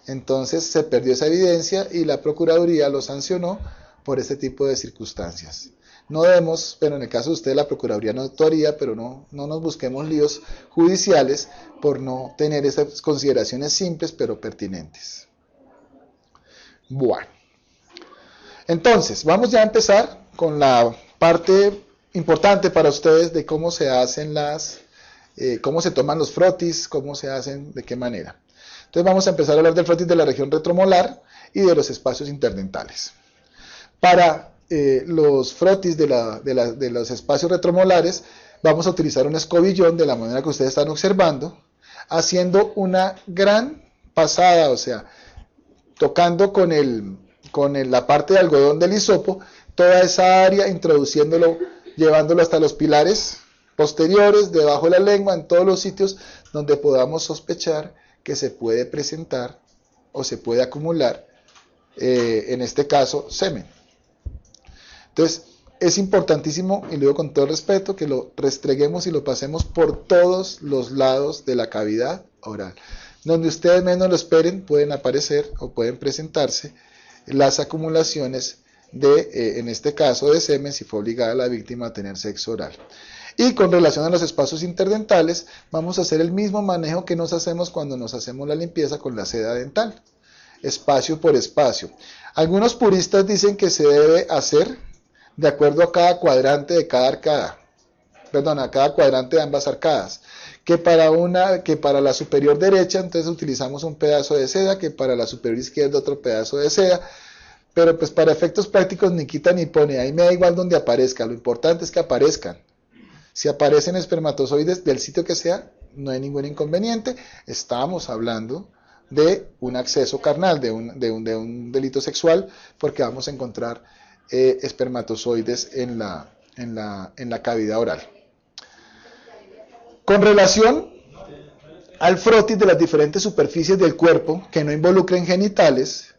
Entonces se perdió esa evidencia y la Procuraduría lo sancionó por este tipo de circunstancias. No debemos, pero en el caso de ustedes la Procuraduría no actuaría, pero no nos busquemos líos judiciales por no tener esas consideraciones simples pero pertinentes. Bueno, entonces vamos ya a empezar con la parte importante para ustedes de cómo se hacen cómo se toman los frotis, cómo se hacen, de qué manera. Entonces vamos a empezar a hablar del frotis de la región retromolar y de los espacios interdentales. Para los frotis de los espacios retromolares vamos a utilizar un escobillón de la manera que ustedes están observando, haciendo una gran pasada, o sea, tocando con la parte de algodón del hisopo, toda esa área, introduciéndolo, llevándolo hasta los pilares posteriores, debajo de la lengua, en todos los sitios donde podamos sospechar que se puede presentar o se puede acumular, en este caso, semen. Entonces, es importantísimo, y lo digo con todo respeto, que lo restreguemos y lo pasemos por todos los lados de la cavidad oral. Donde ustedes menos lo esperen, pueden aparecer o pueden presentarse las acumulaciones en este caso, de semen, si fue obligada la víctima a tener sexo oral. Y con relación a los espacios interdentales, vamos a hacer el mismo manejo que nos hacemos cuando nos hacemos la limpieza con la seda dental, espacio por espacio. Algunos puristas dicen que se debe hacer de acuerdo a cada cuadrante de cada arcada, a cada cuadrante de ambas arcadas, que para la superior derecha, entonces utilizamos un pedazo de seda, que para la superior izquierda otro pedazo de seda, pero pues para efectos prácticos ni quita ni pone, ahí me da igual donde aparezca, lo importante es que aparezcan. Si aparecen espermatozoides del sitio que sea, no hay ningún inconveniente, estamos hablando de un acceso carnal, de un delito sexual, porque vamos a encontrar espermatozoides en la cavidad oral. Con relación al frotis de las diferentes superficies del cuerpo que no involucren genitales,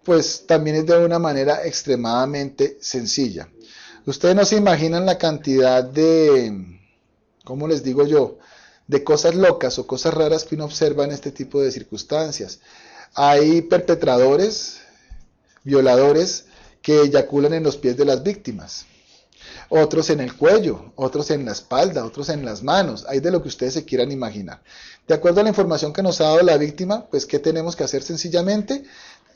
pues también es de una manera extremadamente sencilla. Ustedes no se imaginan la cantidad de, ¿cómo les digo yo?, de cosas locas o cosas raras que uno observa en este tipo de circunstancias. Hay perpetradores, violadores, que eyaculan en los pies de las víctimas, otros en el cuello, otros en la espalda, otros en las manos, hay de lo que ustedes se quieran imaginar. De acuerdo a la información que nos ha dado la víctima, pues ¿qué tenemos que hacer sencillamente?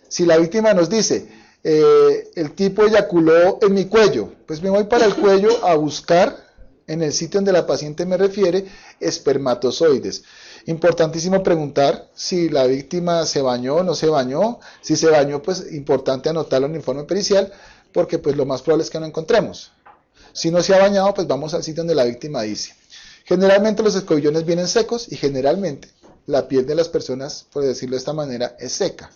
Si la víctima nos dice, el tipo eyaculó en mi cuello, pues me voy para el cuello a buscar, en el sitio donde la paciente me refiere, espermatozoides. Importantísimo preguntar si la víctima se bañó o no se bañó. Si se bañó, pues importante anotarlo en el informe pericial, porque pues lo más probable es que no encontremos. Si no se ha bañado, pues vamos al sitio donde la víctima dice. Generalmente los escobillones vienen secos y generalmente la piel de las personas, por decirlo de esta manera, es seca.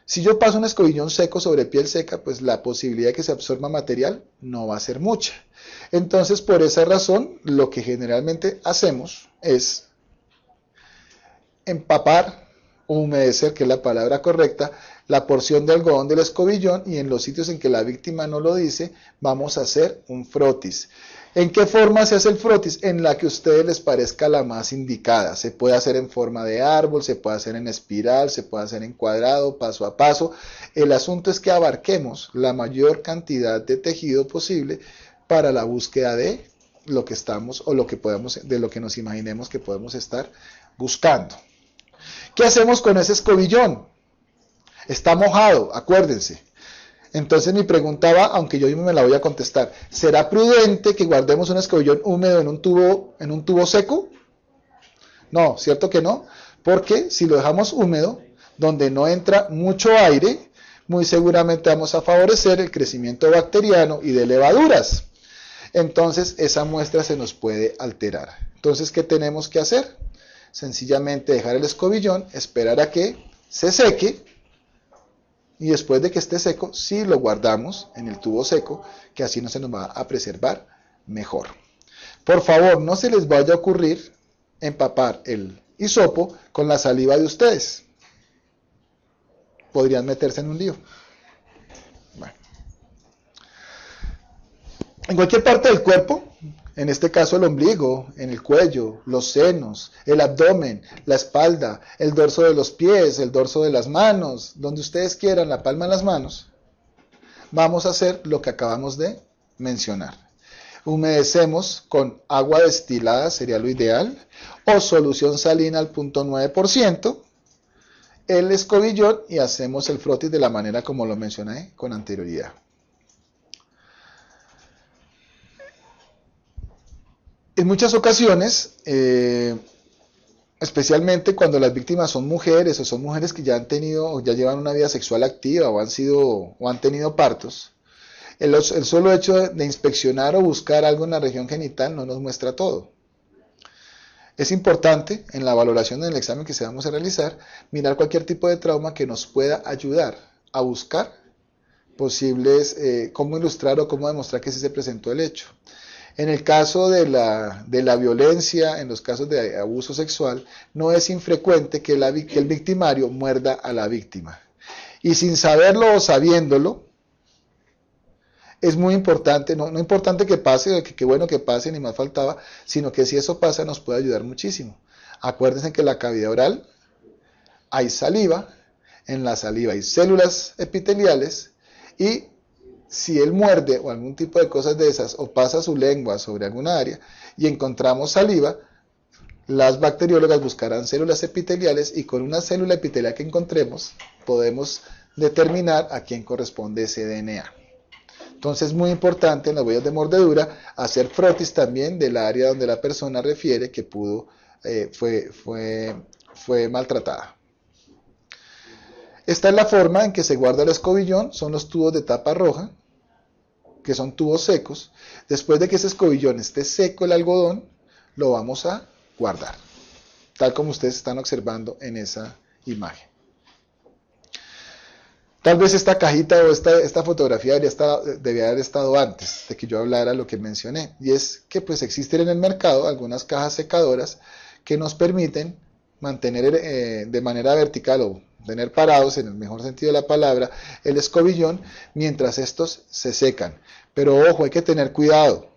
Si yo paso un escobillón seco sobre piel seca, pues la posibilidad de que se absorba material no va a ser mucha. Entonces, por esa razón, lo que generalmente hacemos es empapar o humedecer, que es la palabra correcta, la porción de algodón del escobillón, y en los sitios en que la víctima no lo dice, vamos a hacer un frotis. ¿En qué forma se hace el frotis? En la que a ustedes les parezca la más indicada. Se puede hacer en forma de árbol, se puede hacer en espiral, se puede hacer en cuadrado, paso a paso. El asunto es que abarquemos la mayor cantidad de tejido posible para la búsqueda de lo que estamos o lo que podemos, de lo que nos imaginemos que podemos estar buscando. ¿Qué hacemos con ese escobillón? Está mojado, acuérdense. Entonces mi pregunta va, aunque yo mismo me la voy a contestar, ¿será prudente que guardemos un escobillón húmedo en un tubo seco? No, ¿cierto que no? Porque si lo dejamos húmedo, donde no entra mucho aire, muy seguramente vamos a favorecer el crecimiento bacteriano y de levaduras. Entonces esa muestra se nos puede alterar. Entonces, ¿qué tenemos que hacer? Sencillamente dejar el escobillón, esperar a que se seque, y después de que esté seco, sí lo guardamos en el tubo seco, que así no se nos va a preservar mejor. Por favor, no se les vaya a ocurrir empapar el hisopo con la saliva de ustedes. Podrían meterse en un lío. Bueno. En cualquier parte del cuerpo, en este caso el ombligo, en el cuello, los senos, el abdomen, la espalda, el dorso de los pies, el dorso de las manos, donde ustedes quieran, la palma de las manos, vamos a hacer lo que acabamos de mencionar. Humedecemos con agua destilada, sería lo ideal, o solución salina al 0.9%, el escobillón, y hacemos el frotis de la manera como lo mencioné con anterioridad. En muchas ocasiones, especialmente cuando las víctimas son mujeres o son mujeres que ya han tenido o ya llevan una vida sexual activa o han tenido partos, el solo hecho de inspeccionar o buscar algo en la región genital no nos muestra todo. Es importante en la valoración del examen que se vamos a realizar mirar cualquier tipo de trauma que nos pueda ayudar a buscar posibles, cómo ilustrar o cómo demostrar que sí se presentó el hecho. En el caso de la violencia, en los casos de abuso sexual, no es infrecuente que el victimario muerda a la víctima. Y sin saberlo o sabiéndolo, es muy importante, no importante que pase, que bueno que pase, ni más faltaba, sino que si eso pasa nos puede ayudar muchísimo. Acuérdense que en la cavidad oral hay saliva, en la saliva hay células epiteliales, y si él muerde o algún tipo de cosas de esas o pasa su lengua sobre alguna área y encontramos saliva, las bacteriólogas buscarán células epiteliales y con una célula epitelial que encontremos podemos determinar a quién corresponde ese DNA. Entonces es muy importante en las huellas de mordedura hacer frotis también del área donde la persona refiere que pudo fue maltratada. Esta es la forma en que se guarda el escobillón, son los tubos de tapa roja, que son tubos secos. Después de que ese escobillón esté seco el algodón, lo vamos a guardar, tal como ustedes están observando en esa imagen. Tal vez esta cajita o esta fotografía debería haber estado antes de que yo hablara lo que mencioné, y es que pues existen en el mercado algunas cajas secadoras que nos permiten mantener de manera vertical o tener parados, en el mejor sentido de la palabra, el escobillón mientras estos se secan. Pero ojo, hay que tener cuidado.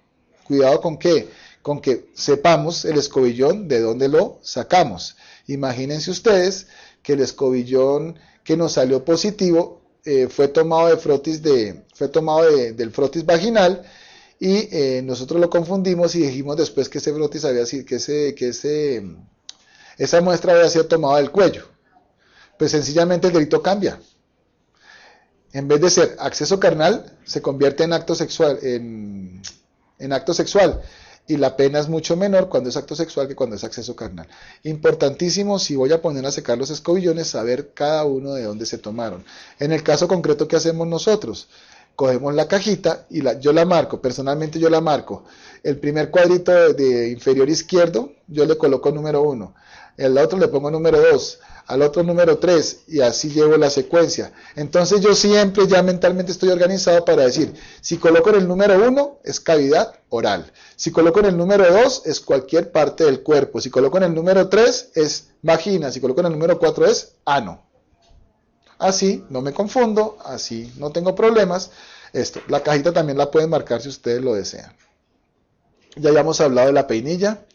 ¿Cuidado con qué? Con que sepamos el escobillón de dónde lo sacamos. Imagínense ustedes que el escobillón que nos salió positivo fue tomado del frotis vaginal y nosotros lo confundimos y dijimos después que ese frotis esa muestra había sido tomada del cuello. Pues sencillamente el delito cambia. En vez de ser acceso carnal, se convierte en acto sexual, en acto sexual. Y la pena es mucho menor cuando es acto sexual que cuando es acceso carnal. Importantísimo, si voy a poner a secar los escobillones, saber cada uno de dónde se tomaron. En el caso concreto, ¿qué hacemos nosotros? Cogemos la cajita y yo la marco, personalmente yo la marco. El primer cuadrito de inferior izquierdo, yo le coloco número 1. El otro le pongo número 2. Al otro número 3, y así llevo la secuencia. Entonces yo siempre ya mentalmente estoy organizado para decir, si coloco en el número 1 es cavidad oral, si coloco en el número 2 es cualquier parte del cuerpo, si coloco en el número 3 es vagina, si coloco en el número 4 es ano. Así no me confundo, así no tengo problemas. La cajita también la pueden marcar si ustedes lo desean. Ya habíamos hablado de la peinilla.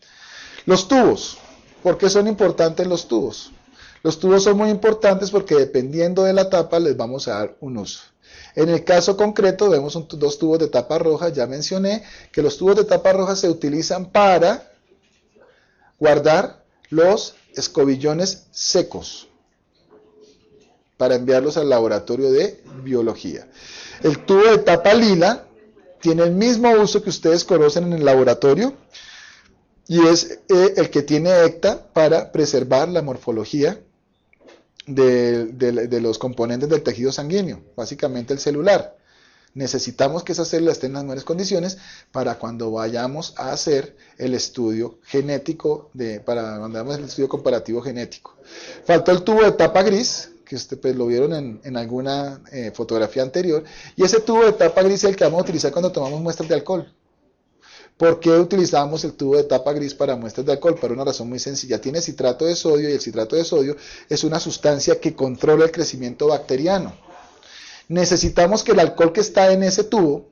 Los tubos, ¿por qué son importantes los tubos? Los tubos son muy importantes porque dependiendo de la tapa les vamos a dar un uso. En el caso concreto vemos dos tubos de tapa roja. Ya mencioné que los tubos de tapa roja se utilizan para guardar los escobillones secos, para enviarlos al laboratorio de biología. El tubo de tapa lila tiene el mismo uso que ustedes conocen en el laboratorio y es el que tiene ECTA para preservar la morfología de los componentes del tejido sanguíneo, básicamente el celular. Necesitamos que esas células estén en las mejores condiciones para cuando vayamos a hacer el estudio genético, para cuando hagamos el estudio comparativo genético. Faltó el tubo de tapa gris, que ustedes lo vieron en alguna fotografía anterior, y ese tubo de tapa gris es el que vamos a utilizar cuando tomamos muestras de alcohol. ¿Por qué utilizamos el tubo de tapa gris para muestras de alcohol? Por una razón muy sencilla. Tiene citrato de sodio y el citrato de sodio es una sustancia que controla el crecimiento bacteriano. Necesitamos que el alcohol que está en ese tubo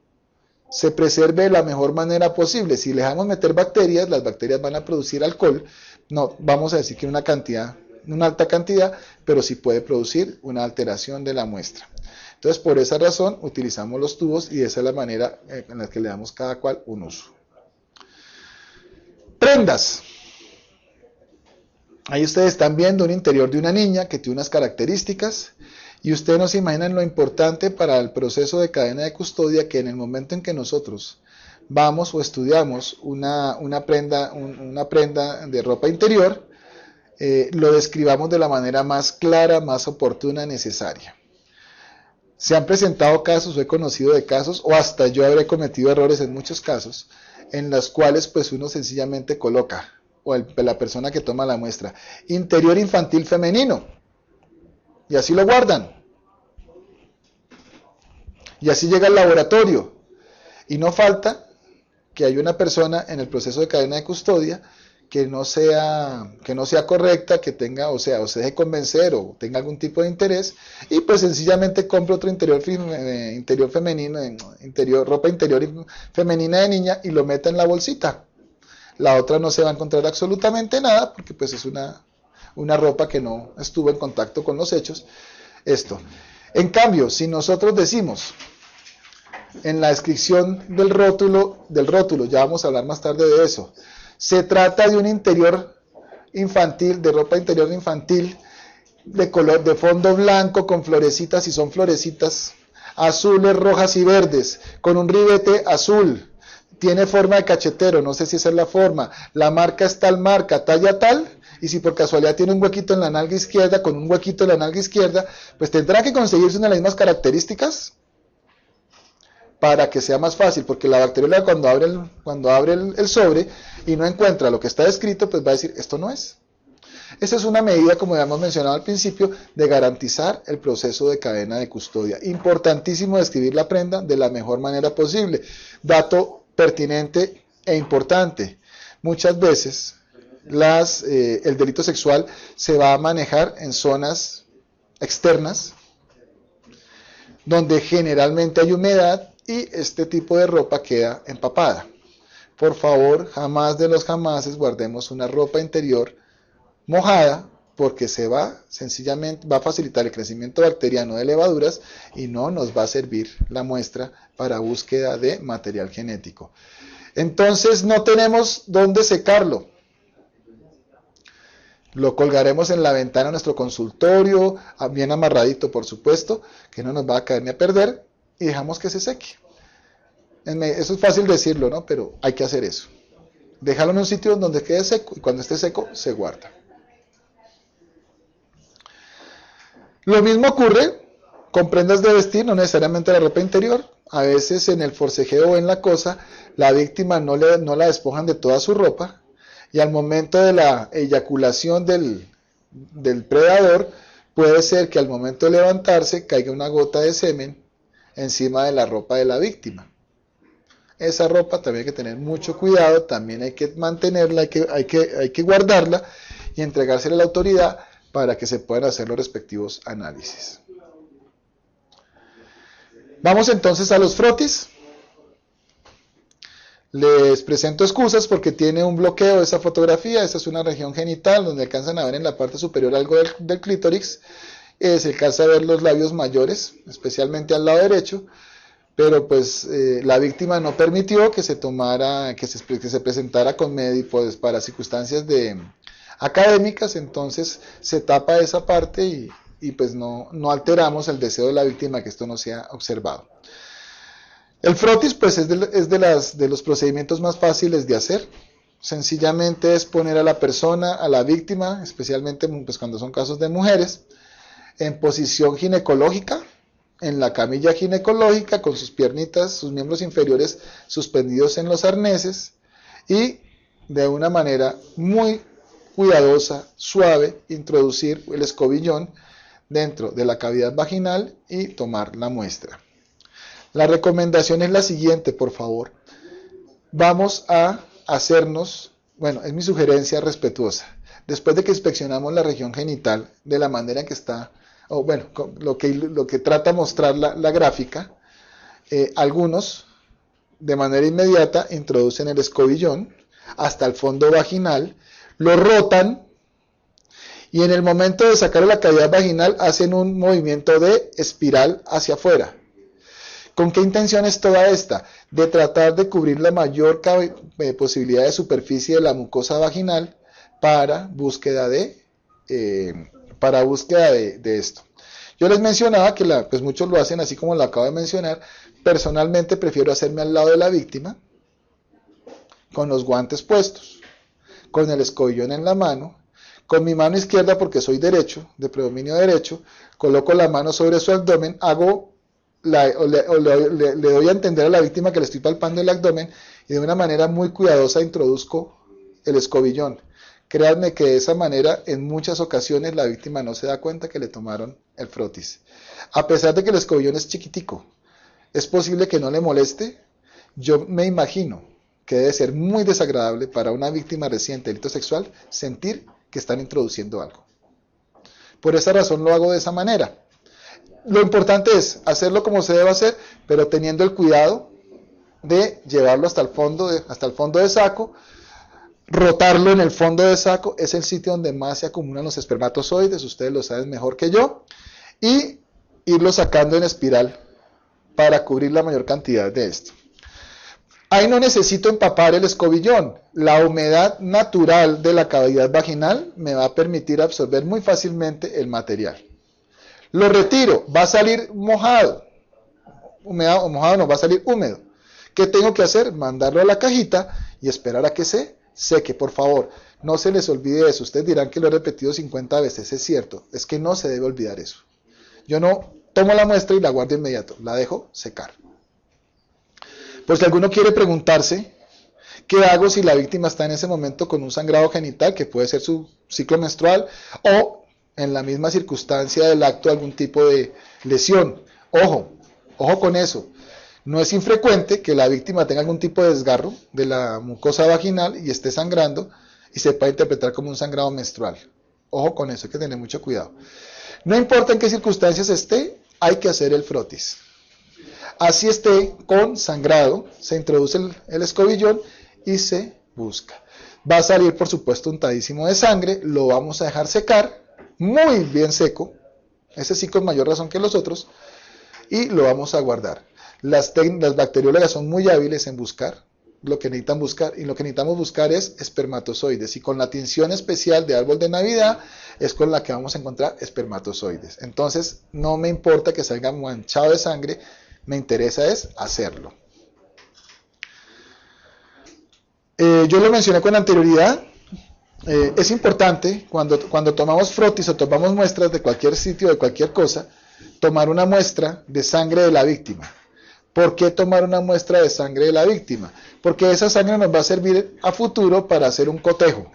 se preserve de la mejor manera posible. Si le dejamos meter bacterias, las bacterias van a producir alcohol. No vamos a decir que una alta cantidad, pero sí puede producir una alteración de la muestra. Entonces, por esa razón, utilizamos los tubos y esa es la manera en la que le damos cada cual un uso. Prendas. Ahí ustedes están viendo un interior de una niña que tiene unas características y ustedes no se imaginan lo importante para el proceso de cadena de custodia que en el momento en que nosotros vamos o estudiamos una prenda de ropa interior, lo describamos de la manera más clara, más oportuna, necesaria. Se han presentado casos, o he conocido de casos, o hasta yo habré cometido errores en muchos casos, en los cuales pues uno sencillamente coloca, o la persona que toma la muestra, interior infantil femenino, y así lo guardan, y así llega al laboratorio, y no falta que haya una persona en el proceso de cadena de custodia que no sea correcta, que tenga, o se deje convencer o tenga algún tipo de interés y pues sencillamente compre otro interior femenino, ropa interior femenina de niña y lo meta en la bolsita. La otra no se va a encontrar absolutamente nada porque pues es una ropa que no estuvo en contacto con los hechos. En cambio, si nosotros decimos en la descripción del rótulo, ya vamos a hablar más tarde de eso, se trata de un interior infantil, de ropa interior infantil, de fondo blanco con florecitas, si son florecitas azules, rojas y verdes, con un ribete azul, tiene forma de cachetero, no sé si esa es la forma, la marca es tal marca, talla tal, y si por casualidad tiene un huequito en la nalga izquierda, con un huequito en la nalga izquierda, pues tendrá que conseguirse una de las mismas características para que sea más fácil, porque la bacterióloga cuando abre el sobre y no encuentra lo que está escrito, pues va a decir, esto no es. Esa es una medida, como ya hemos mencionado al principio, de garantizar el proceso de cadena de custodia. Importantísimo describir la prenda de la mejor manera posible. Dato pertinente e importante. Muchas veces el delito sexual se va a manejar en zonas externas, donde generalmente hay humedad y este tipo de ropa queda empapada. Por favor, jamás de los jamases guardemos una ropa interior mojada, porque sencillamente va a facilitar el crecimiento bacteriano de levaduras y no nos va a servir la muestra para búsqueda de material genético. Entonces no tenemos dónde secarlo. Lo colgaremos en la ventana de nuestro consultorio, bien amarradito por supuesto, que no nos va a caer ni a perder, y dejamos que se seque. Eso es fácil decirlo, ¿no? Pero hay que hacer eso. Dejarlo en un sitio donde quede seco, y cuando esté seco, se guarda. Lo mismo ocurre con prendas de vestir, no necesariamente la ropa interior. A veces en el forcejeo o en la cosa, la víctima no la despojan de toda su ropa, y al momento de la eyaculación del predador, puede ser que al momento de levantarse caiga una gota de semen encima de la ropa de la víctima. Esa ropa también hay que tener mucho cuidado, también hay que mantenerla, hay que guardarla y entregársela a la autoridad para que se puedan hacer los respectivos análisis. Vamos entonces a los frotis. Les presento excusas porque tiene un bloqueo esa fotografía. Esta es una región genital donde alcanzan a ver en la parte superior algo del clítoris. Se alcanza a ver los labios mayores, especialmente al lado derecho, pero pues la víctima no permitió que se presentara con médicos para circunstancias académicas, entonces se tapa esa parte y pues no alteramos el deseo de la víctima que esto no sea observado. El frotis pues es de los procedimientos más fáciles de hacer. Sencillamente es poner a la persona, a la víctima, especialmente pues cuando son casos de mujeres, en posición ginecológica, en la camilla ginecológica, con sus piernitas, sus miembros inferiores suspendidos en los arneses, y de una manera muy cuidadosa, suave, introducir el escobillón dentro de la cavidad vaginal y tomar la muestra. La recomendación es la siguiente, por favor. Vamos a hacernos, es mi sugerencia respetuosa. Después de que inspeccionamos la región genital de la manera que está, lo que trata de mostrar la gráfica, algunos de manera inmediata introducen el escobillón hasta el fondo vaginal, lo rotan y en el momento de sacar la cavidad vaginal hacen un movimiento de espiral hacia afuera. ¿Con qué intención es toda esta? De tratar de cubrir la mayor posibilidad de superficie de la mucosa vaginal para búsqueda de esto. Yo les mencionaba que pues muchos lo hacen así como lo acabo de mencionar. Personalmente prefiero hacerme al lado de la víctima, con los guantes puestos, con el escobillón en la mano, con mi mano izquierda porque soy derecho, de predominio derecho, coloco la mano sobre su abdomen, le doy a entender a la víctima que le estoy palpando el abdomen y de una manera muy cuidadosa introduzco el escobillón. Créanme que de esa manera en muchas ocasiones la víctima no se da cuenta que le tomaron el frotis. A pesar de que el escobillón es chiquitico, es posible que no le moleste. Yo me imagino que debe ser muy desagradable para una víctima reciente de delito sexual sentir que están introduciendo algo. Por esa razón lo hago de esa manera. Lo importante es hacerlo como se debe hacer, pero teniendo el cuidado de llevarlo hasta el fondo de saco, rotarlo en el fondo de saco, es el sitio donde más se acumulan los espermatozoides, ustedes lo saben mejor que yo, y irlo sacando en espiral para cubrir la mayor cantidad de esto. Ahí no necesito empapar el escobillón, la humedad natural de la cavidad vaginal me va a permitir absorber muy fácilmente el material. Lo retiro, va a salir mojado, mojado no, va a salir húmedo. ¿Qué tengo que hacer? Mandarlo a la cajita y esperar a que se seque, por favor. No se les olvide eso. Ustedes dirán que lo he repetido 50 veces, es cierto. Es que no se debe olvidar eso. Yo no tomo la muestra y la guardo de inmediato, la dejo secar. Pues si alguno quiere preguntarse, ¿qué hago si la víctima está en ese momento con un sangrado genital, que puede ser su ciclo menstrual, o en la misma circunstancia del acto algún tipo de lesión? Ojo con eso. No es infrecuente que la víctima tenga algún tipo de desgarro de la mucosa vaginal y esté sangrando y se puede interpretar como un sangrado menstrual. Ojo con eso, hay que tener mucho cuidado. No importa en qué circunstancias esté, hay que hacer el frotis. Así esté con sangrado, se introduce el escobillón y se busca. Va a salir, por supuesto, untadísimo de sangre, lo vamos a dejar secar, muy bien seco, ese sí con mayor razón que los otros, y lo vamos a guardar. Las bacteriólogas son muy hábiles en buscar lo que necesitan buscar, y lo que necesitamos buscar es espermatozoides, y con la tinción especial de árbol de Navidad es con la que vamos a encontrar espermatozoides. Entonces no me importa que salga manchado de sangre, me interesa es hacerlo. Yo lo mencioné con anterioridad, es importante cuando tomamos frotis o tomamos muestras de cualquier sitio, de cualquier cosa, tomar una muestra de sangre de la víctima. ¿Por qué tomar una muestra de sangre de la víctima? Porque esa sangre nos va a servir a futuro para hacer un cotejo.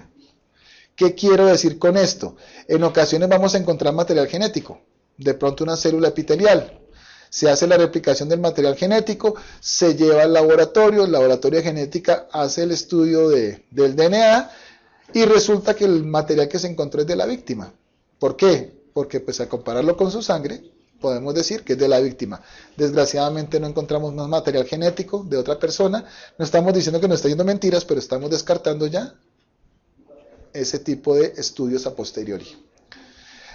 ¿Qué quiero decir con esto? En ocasiones vamos a encontrar material genético, de pronto una célula epitelial. Se hace la replicación del material genético, se lleva al laboratorio, el laboratorio de genética hace el estudio del DNA y resulta que el material que se encontró es de la víctima. ¿Por qué? Porque pues al compararlo con su sangre, podemos decir que es de la víctima. Desgraciadamente no encontramos más material genético de otra persona. No estamos diciendo que nos está diciendo mentiras, pero estamos descartando ya ese tipo de estudios a posteriori.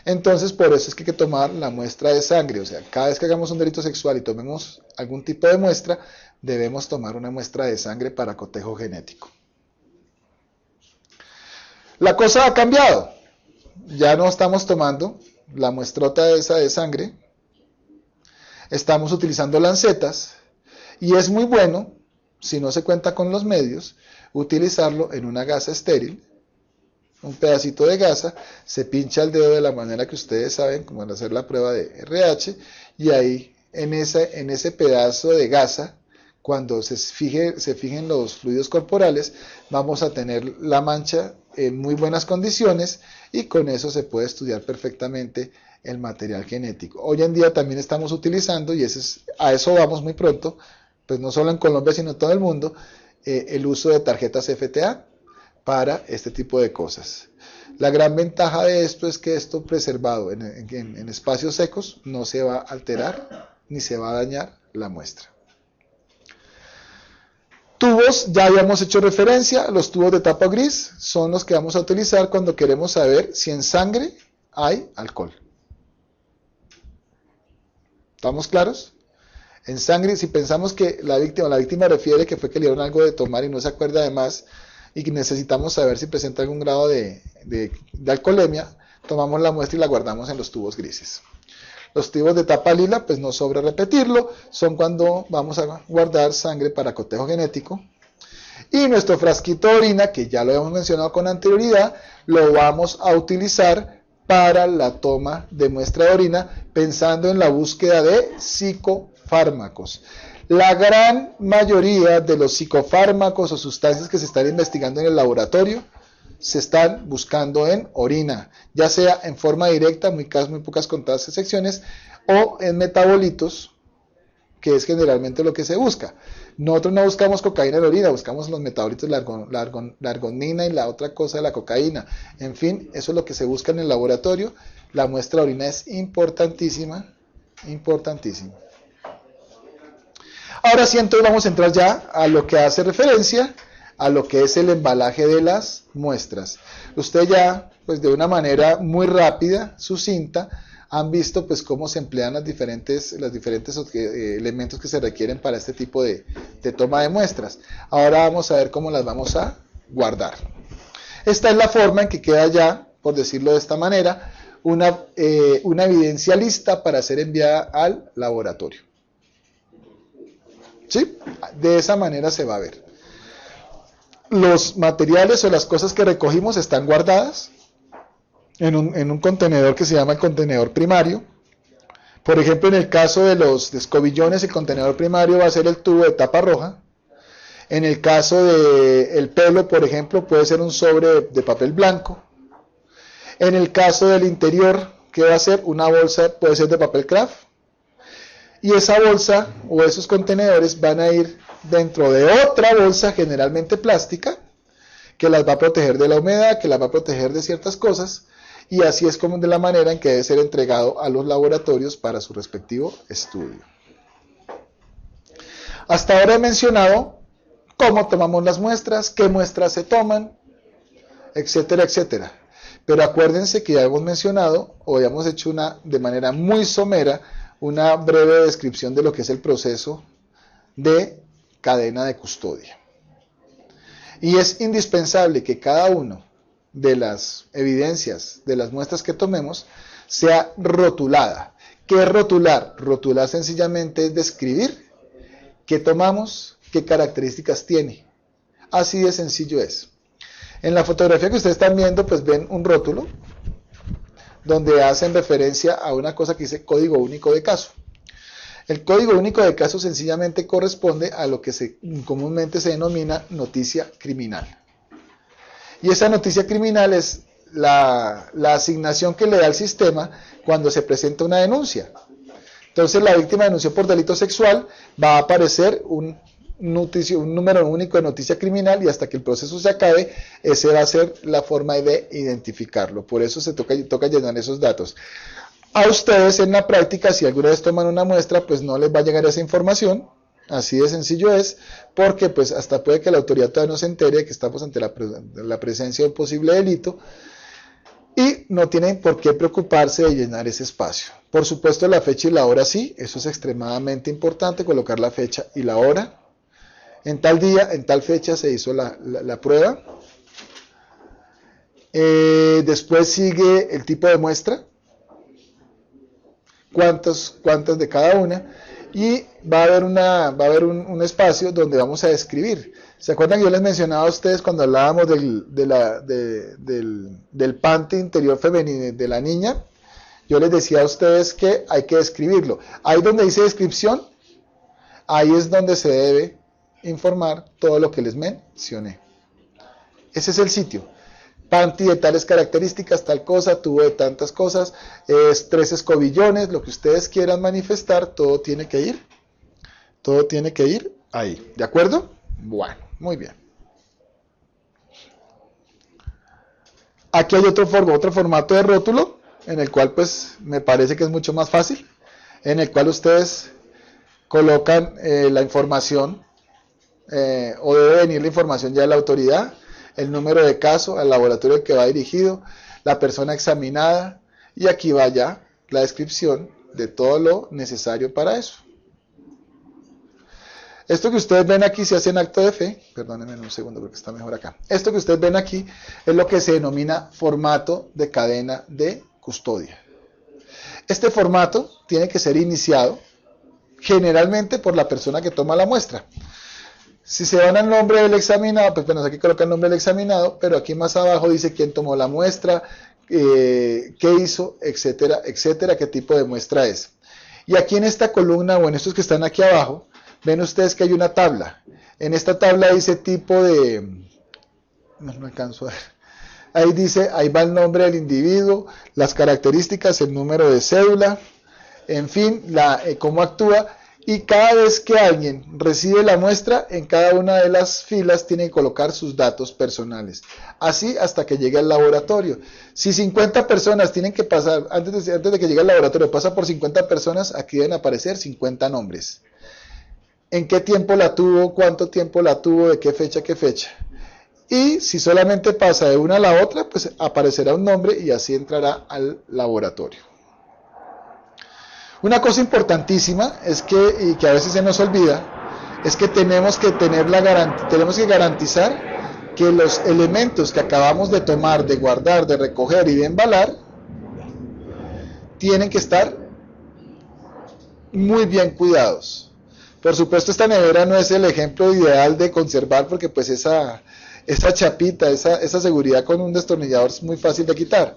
Entonces, por eso es que hay que tomar la muestra de sangre. O sea, cada vez que hagamos un delito sexual y tomemos algún tipo de muestra, debemos tomar una muestra de sangre para cotejo genético. La cosa ha cambiado. Ya no estamos tomando la muestrota esa de sangre. Estamos utilizando lancetas. Y es muy bueno, si no se cuenta con los medios, utilizarlo en una gasa estéril. Un pedacito de gasa, se pincha el dedo de la manera que ustedes saben, como al hacer la prueba de RH, y ahí en ese pedazo de gasa, cuando se fijen los fluidos corporales, vamos a tener la mancha en muy buenas condiciones y con eso se puede estudiar perfectamente el material genético. Hoy en día también estamos utilizando, y a eso vamos muy pronto, pues no solo en Colombia sino en todo el mundo, el uso de tarjetas FTA para este tipo de cosas. La gran ventaja de esto es que esto preservado en espacios secos no se va a alterar ni se va a dañar la muestra. Tubos, ya habíamos hecho referencia, los tubos de tapa gris son los que vamos a utilizar cuando queremos saber si en sangre hay alcohol. ¿Estamos claros? En sangre, si pensamos que la víctima refiere que fue que le dieron algo de tomar y no se acuerda de más, y que necesitamos saber si presenta algún grado de alcoholemia, tomamos la muestra y la guardamos en los tubos grises. Los tubos de tapa lila, pues no sobra repetirlo, son cuando vamos a guardar sangre para cotejo genético. Y nuestro frasquito de orina, que ya lo hemos mencionado con anterioridad, lo vamos a utilizar para la toma de muestra de orina, pensando en la búsqueda de psicofármacos. La gran mayoría de los psicofármacos o sustancias que se están investigando en el laboratorio se están buscando en orina, ya sea en forma directa, muy pocas contadas excepciones, o en metabolitos, que es generalmente lo que se busca. Nosotros no buscamos cocaína en orina, buscamos los metabolitos, la argonina y la otra cosa de la cocaína. En fin, eso es lo que se busca en el laboratorio. La muestra de orina es importantísima, importantísima. Ahora sí, entonces vamos a entrar ya a lo que hace referencia a lo que es el embalaje de las muestras. Usted ya, pues de una manera muy rápida, sucinta, han visto pues cómo se emplean los diferentes elementos que se requieren para este tipo de toma de muestras. Ahora vamos a ver cómo las vamos a guardar. Esta es la forma en que queda ya, por decirlo de esta manera, una evidencia lista para ser enviada al laboratorio. ¿Sí? De esa manera se va a ver. Los materiales o las cosas que recogimos están guardadas en un contenedor que se llama el contenedor primario. Por ejemplo, en el caso de los escobillones, el contenedor primario va a ser el tubo de tapa roja. En el caso del pelo, por ejemplo, puede ser un sobre de papel blanco. En el caso del interior, ¿qué va a ser? Una bolsa, puede ser de papel craft. Y esa bolsa o esos contenedores van a ir dentro de otra bolsa, generalmente plástica, que las va a proteger de la humedad, que las va a proteger de ciertas cosas. Y así es como de la manera en que debe ser entregado a los laboratorios para su respectivo estudio. Hasta ahora he mencionado cómo tomamos las muestras, qué muestras se toman, etcétera, etcétera. Pero acuérdense que ya hemos mencionado, o ya hemos hecho de manera muy somera, una breve descripción de lo que es el proceso de cadena de custodia. Y es indispensable que cada uno de las evidencias, de las muestras que tomemos, sea rotulada. ¿Qué es rotular? Rotular sencillamente es describir qué tomamos, qué características tiene. Así de sencillo es. En la fotografía que ustedes están viendo, pues ven un rótulo donde hacen referencia a una cosa que dice código único de caso. El código único de caso sencillamente corresponde a lo que comúnmente se denomina noticia criminal. Y esa noticia criminal es la asignación que le da el sistema cuando se presenta una denuncia. Entonces la víctima denunció por delito sexual, va a aparecer un número único de noticia criminal y hasta que el proceso se acabe, esa va a ser la forma de identificarlo. Por eso se toca llenar esos datos. A ustedes en la práctica, si alguna vez toman una muestra, pues no les va a llegar esa información, así de sencillo es, porque pues hasta puede que la autoridad todavía no se entere de que estamos ante la presencia de un posible delito y no tienen por qué preocuparse de llenar ese espacio. Por supuesto la fecha y la hora sí, eso es extremadamente importante, colocar la fecha y la hora. En tal día, en tal fecha se hizo la prueba. Después sigue el tipo de muestra, cuántas de cada una, y va a haber un espacio donde vamos a describir. ¿Se acuerdan que yo les mencionaba a ustedes cuando hablábamos del panty interior femenino de la niña? Yo les decía a ustedes que hay que describirlo. Ahí donde dice descripción, ahí es donde se debe informar todo lo que les mencioné. Ese es el sitio. Panty de tales características, tal cosa, tubo de tantas cosas, 3 escobillones, lo que ustedes quieran manifestar, todo tiene que ir ahí. ¿De acuerdo? Bueno, muy bien. Aquí hay otro formato de rótulo, en el cual pues me parece que es mucho más fácil, en el cual ustedes colocan la información, o debe venir la información ya de la autoridad, el número de caso, al laboratorio al que va dirigido, la persona examinada, y aquí va ya la descripción de todo lo necesario para eso. Esto que ustedes ven aquí se hace en acto de fe, perdónenme un segundo porque está mejor acá. Esto que ustedes ven aquí es lo que se denomina formato de cadena de custodia. Este formato tiene que ser iniciado generalmente por la persona que toma la muestra. Si se van al nombre del examinado, pues bueno, aquí coloca el nombre del examinado, pero aquí más abajo dice quién tomó la muestra, qué hizo, etcétera, etcétera, qué tipo de muestra es. Y aquí en esta columna, o en estos que están aquí abajo, ven ustedes que hay una tabla. En esta tabla dice tipo de... No alcanzo a ver. Ahí dice, ahí va el nombre del individuo, las características, el número de cédula, en fin, cómo actúa. Y cada vez que alguien recibe la muestra, en cada una de las filas tiene que colocar sus datos personales. Así hasta que llegue al laboratorio. Si 50 personas tienen que pasar, antes de que llegue al laboratorio, pasa por 50 personas, aquí deben aparecer 50 nombres. ¿En qué tiempo la tuvo? ¿Cuánto tiempo la tuvo? ¿De qué fecha? ¿Qué fecha? Y si solamente pasa de una a la otra, pues aparecerá un nombre y así entrará al laboratorio. Una cosa importantísima es y que a veces se nos olvida, es que tenemos que garantizar que los elementos que acabamos de tomar, de guardar, de recoger y de embalar, tienen que estar muy bien cuidados. Por supuesto, esta nevera no es el ejemplo ideal de conservar porque pues esa chapita, esa seguridad con un destornillador es muy fácil de quitar.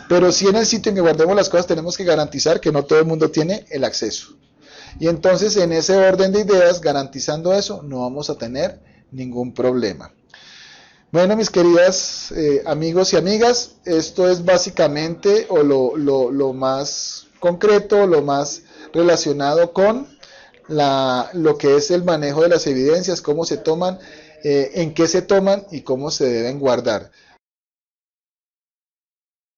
Pero sí en el sitio en que guardemos las cosas tenemos que garantizar que no todo el mundo tiene el acceso. Y entonces en ese orden de ideas, garantizando eso, no vamos a tener ningún problema. Bueno, mis queridas amigos y amigas, esto es básicamente o lo más concreto, lo más relacionado con lo que es el manejo de las evidencias, cómo se toman, en qué se toman y cómo se deben guardar.